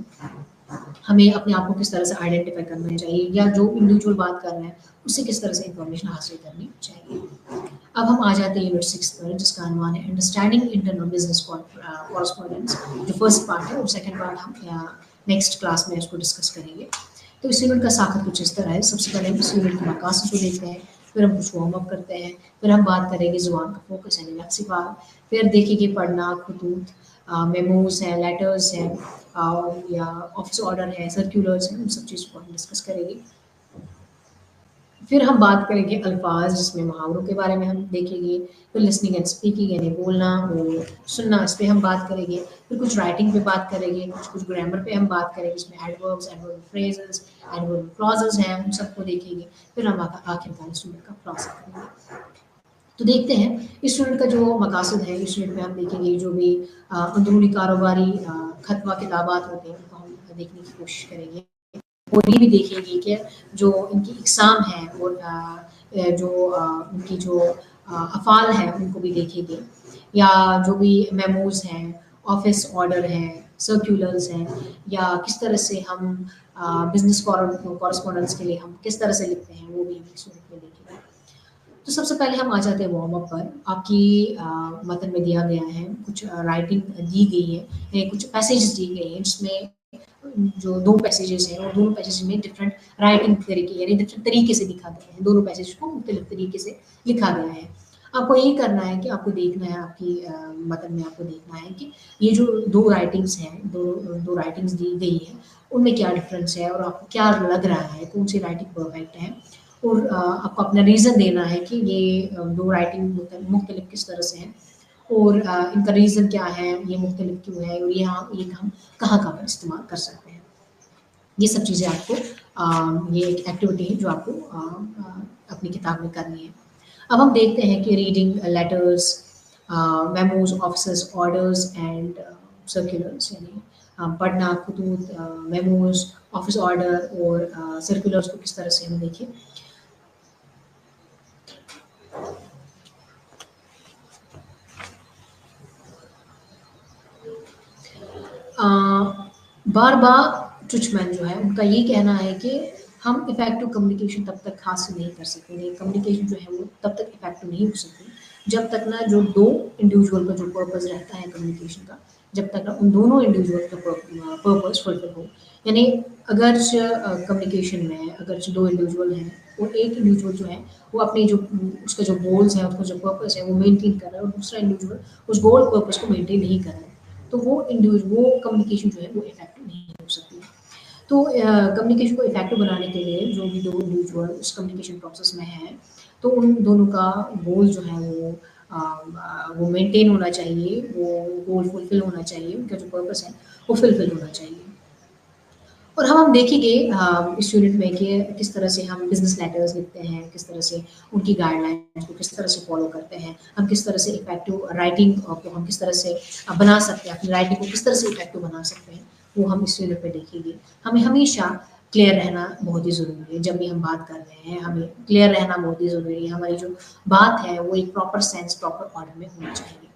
हमें अपने आप को किस तरह से आइडेंटिफाई करना चाहिए या जो इंडिविजुअल बात कर रहे हैं उससे किस तरह से इंफॉर्मेशन हासिल करनी चाहिए। अब हम आ जाते हैं यूनिट 6 पर जिसका अनुमान है अंडरस्टैंडिंग इंटरनल बिजनेस कॉरस्पॉन्डेंस। जो फर्स्ट पार्ट है और सेकंड पार्ट हम नेक्स्ट क्लास में इसको डिस्कस करेंगे। तो इस यूनिट का साखत कुछ इस तरह है। सबसे पहले हम इस यूनिट के मकासद को देखते हैं, फिर हम कुछ वार्म अप करते हैं, फिर हम बात करेंगे ज़ुबान का फोकस यानी लेक्सिकॉन, फिर देखेंगे पढ़ना, खतूत, मेमोज़ हैं, लेटर्स हैं, या ऑफिस ऑर्डर है, सर्कुलर्स हैं, उन सब चीज़ को हम डिस्कस करेंगे। फिर हम बात करेंगे अल्फाज जिसमें मुहावरों के बारे में हम देखेंगे, फिर लिसनिंग एंड स्पीकिंग यानी बोलना और सुनना, इस पे हम बात करेंगे। फिर कुछ राइटिंग पे बात करेंगे, कुछ ग्रामर पे हम बात करेंगे, इसमें adverbs, adverb phrases, adverb clauses हैं, उन सबको देखेंगे। फिर हम आखिरकार स्टूडेंट का खुलासा करेंगे। तो देखते हैं इस स्टूडेंट का जो मकासद है, इस यूनिट में हम देखेंगे जो भी अंदरूनी कारोबारी खतवा किताबात होते हैं उनको हम देखने की कोशिश करेंगे। और ये भी देखेंगे कि जो इनकी इकसाम है और जो उनकी जो अफ़ाल है उनको भी देखेंगे। या जो भी मेमोज़ हैं, ऑफ़िस ऑर्डर हैं, सर्कुलर्स हैं, या किस तरह से हम बिज़नेस कॉरेस्पॉन्डेंस के लिए हम किस तरह से लिखते हैं, वो भी हम इस यूनिट में देखेंगे। तो सबसे पहले हम आ जाते हैं वार्म अप पर। आपकी मतन में दिया गया है, कुछ राइटिंग दी गई है, कुछ पैसेजेस दी गई हैं जिसमें जो 2 पैसेजेस हैं और दोनों पैसेज में डिफरेंट राइटिंग तरीके यानी डिफरेंट तरीके से लिखा गया है। दोनों पैसेज को मुख्तलिफ तरीके से लिखा गया है। आपको यही करना है कि आपको देखना है आपकी मतन में आपको देखना है कि ये जो 2 राइटिंग्स हैं, 2 राइटिंग्स दी गई हैं, उनमें क्या डिफरेंस है और आपको क्या लग रहा है, कौन-सी राइटिंग परफेक्ट है। और आपको अपना रीज़न देना है कि ये 2 राइटिंग मुख्तलिफ किस तरह से हैं और इनका रीज़न क्या है, ये मुख्तलिफ क्यों है और यहाँ ये हम कहाँ-कहाँ पर इस्तेमाल कर सकते हैं। ये सब चीज़ें आपको ये एक एक्टिविटी है जो आपको अपनी किताब में करनी है। अब हम देखते हैं कि reading letters, memos, officers orders and circulars यानी पढ़ना, खतूत, मेमोज़, ऑफिस ऑर्डर और सर्कुलर्स को किस तरह से हम देखें। बारबा टुचमैन जो है उनका ये कहना है कि हम इफ़ेक्टिव कम्युनिकेशन तब तक हासिल नहीं कर सकते, नहीं कम्युनिकेशन जो है वो तब तक इफ़ेक्टिव नहीं हो सकती जब तक ना जो 2 इंडिविजुअल का जो पर्पस रहता है कम्युनिकेशन का, जब तक ना उन दोनों इंडिविजुअल का पर्पस फुलफिल हो। यानी अगर कम्युनिकेशन में अगर 2 इंडिविजुअल हैं और एक इंडिविजुअल जो है वो अपनी जो उसका जो गोल्स है, उसका जो पर्पस है वो मेंटेन कर रहा है और दूसरा इंडिविजुअल उस गोल पर्पस को मेंटेन नहीं कर रहा है, तो वो कम्युनिकेशन जो है वो इफ़ेक्टिव नहीं हो सकती। तो कम्युनिकेशन को इफ़ेक्टिव बनाने के लिए जो भी 2 इंडिविजुअल उस कम्युनिकेशन प्रोसेस में हैं, तो उन दोनों का गोल जो है वो मेंटेन होना चाहिए, वो गोल फुलफिल होना चाहिए, उनका जो पर्पस है वो फुलफिल होना चाहिए। और हम देखेंगे इस यूनिट में कि किस तरह से हम बिज़नेस लेटर्स लिखते हैं, किस तरह से उनकी गाइडलाइंस को किस तरह से फ़ॉलो करते हैं, हम किस तरह से इफ़ेक्टिव राइटिंग को हम किस तरह से बना सकते हैं, अपनी राइटिंग को किस तरह से इफ़ेक्टिव बना सकते हैं, वो हम इस यूनिट में देखेंगे। हमें हमेशा क्लियर रहना बहुत ही ज़रूरी है, जब भी हम बात कर रहे हैं, हमें क्लियर रहना बहुत ही ज़रूरी है। हमारी जो बात है वो एक प्रॉपर सेंस, प्रॉपर ऑर्डर में होनी चाहिए।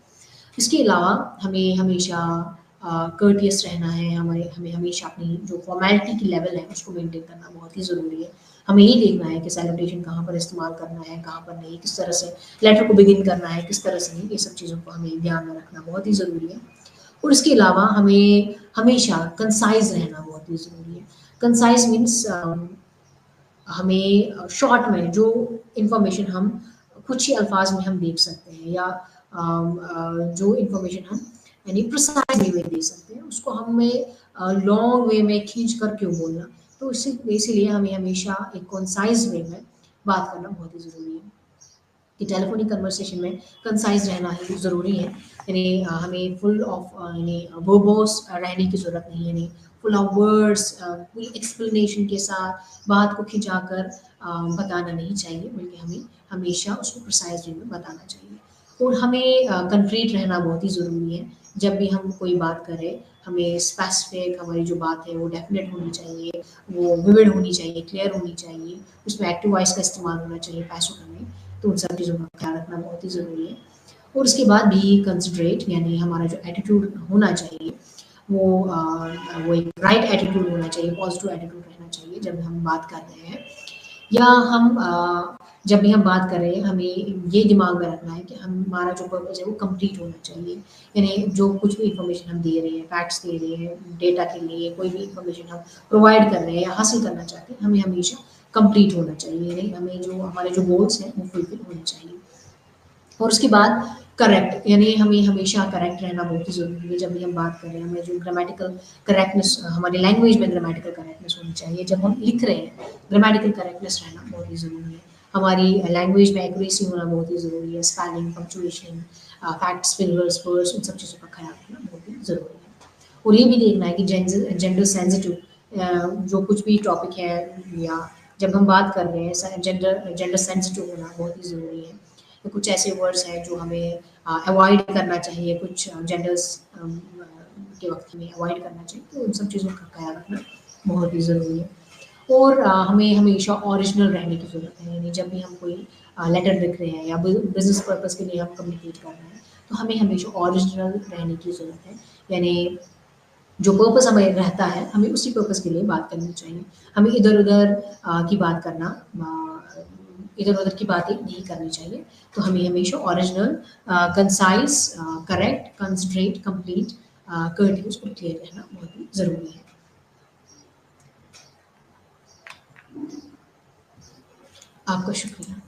इसके अलावा हमें हमेशा कर्टियस रहना है, हमें हमेशा अपनी जो फॉर्मेलिटी की लेवल है उसको मेंटेन करना बहुत ही ज़रूरी है। हमें यही देखना है कि सैल्यूटेशन कहाँ पर इस्तेमाल करना है, कहाँ पर नहीं, किस तरह से लेटर को बिगिन करना है, किस तरह से नहीं, ये सब चीज़ों को हमें ध्यान में रखना बहुत ही ज़रूरी है। और इसके अलावा हमें हमेशा कंसाइज़ रहना बहुत ही ज़रूरी है। कंसाइज़ मीन्स हमें शॉर्ट में जो इन्फॉर्मेशन हम कुछ ही अल्फाज में हम देख सकते हैं या जो इन्फॉर्मेशन हम यानी प्रिसाइज वे में दे सकते हैं उसको हमें लॉन्ग वे में खींच कर क्यों बोलना। तो इसीलिए हमें हमेशा एक कॉन्साइज वे में बात करना बहुत ही ज़रूरी है कि टेलीफोनिक कन्वर्सेशन में कंसाइज रहना ही ज़रूरी है। यानी हमें फुल ऑफ यानी वर्बोस रहने की ज़रूरत नहीं है, यानी फुल ऑफ वर्ड्स पूरी एक्सप्लेनेशन के साथ बात को खिंचाकर बताना नहीं चाहिए, बल्कि हमें हमेशा उसको प्रिसाइज वे में बताना चाहिए। और हमें कंक्रीट रहना बहुत ही ज़रूरी है। जब भी हम कोई बात करें, हमें स्पेसिफिक हमारी जो बात है वो डेफिनेट होनी चाहिए, वो विविड होनी चाहिए, क्लियर होनी चाहिए, उसमें एक्टिव वॉइस का इस्तेमाल होना चाहिए पैसों में। तो उन सब चीज़ों का ख्याल रखना बहुत ही ज़रूरी है। और उसके बाद भी कंसिडरेट यानी हमारा जो एटीट्यूड होना चाहिए वो वो एक राइट एटीट्यूड होना चाहिए, पॉजिटिव एटीट्यूड रहना चाहिए जब हम बात कर रहे हैं। या हम जब भी हम बात कर रहे हैं हमें ये दिमाग में रखना है कि हमारा जो पर्पस है वो कंप्लीट होना चाहिए। यानी जो कुछ भी इंफॉर्मेशन हम दे रहे हैं, फैक्ट्स दे रहे हैं, डेटा के लिए कोई भी इंफॉर्मेशन हम प्रोवाइड कर रहे हैं या हासिल करना चाहते हैं, हमें हमेशा कंप्लीट होना चाहिए। यानी हमें जो हमारे जो गोल्स हैं वो फुलफिल होने चाहिए। और उसके बाद करेक्ट यानी हमें हमेशा करेक्ट रहना बहुत ही ज़रूरी है। जब भी हम बात कर रहे हैं हमें जो ग्रामेटिकल करेक्टनेस हमारी लैंग्वेज में ग्रामेटिकल करेक्टनेस होनी चाहिए। जब हम लिख रहे हैं ग्रामेटिकल करेक्टनेस रहना बहुत ही ज़रूरी है। हमारी लैंग्वेज में एक्यूरेसी होना बहुत ही ज़रूरी है। Spelling, punctuation, facts, figures, words उन सब चीज़ों का ख्याल रखना बहुत ही ज़रूरी है। और ये भी देखना है कि जेंडर सेंसिटिव जो कुछ भी टॉपिक है या जब हम बात कर रहे हैं जेंडर जेंडर सेंसिटिव होना बहुत ही ज़रूरी है। तो कुछ ऐसे वर्ड्स हैं जो हमें अवॉइड करना चाहिए, कुछ जेंडर्स के वक्त में अवॉइड करना चाहिए, तो उन सब चीज़ों का ख्याल रखना बहुत ही ज़रूरी है। और हमें हमेशा ओरिजिनल रहने की ज़रूरत है। यानी जब भी हम कोई लेटर लिख रहे हैं या बिजनेस पर्पस के लिए हम कम्युनिकेट कर रहे हैं तो हमें हमेशा ओरिजिनल रहने की ज़रूरत है। यानी जो पर्पस हमें रहता है हमें उसी पर्पस के लिए बात करनी चाहिए। हमें इधर-उधर की बात करना इधर-उधर की बातें नहीं करनी चाहिए। तो हमें हमेशा original concise correct, considerate, complete, courteous और क्लियर रहना बहुत ही ज़रूरी है। आपका शुक्रिया।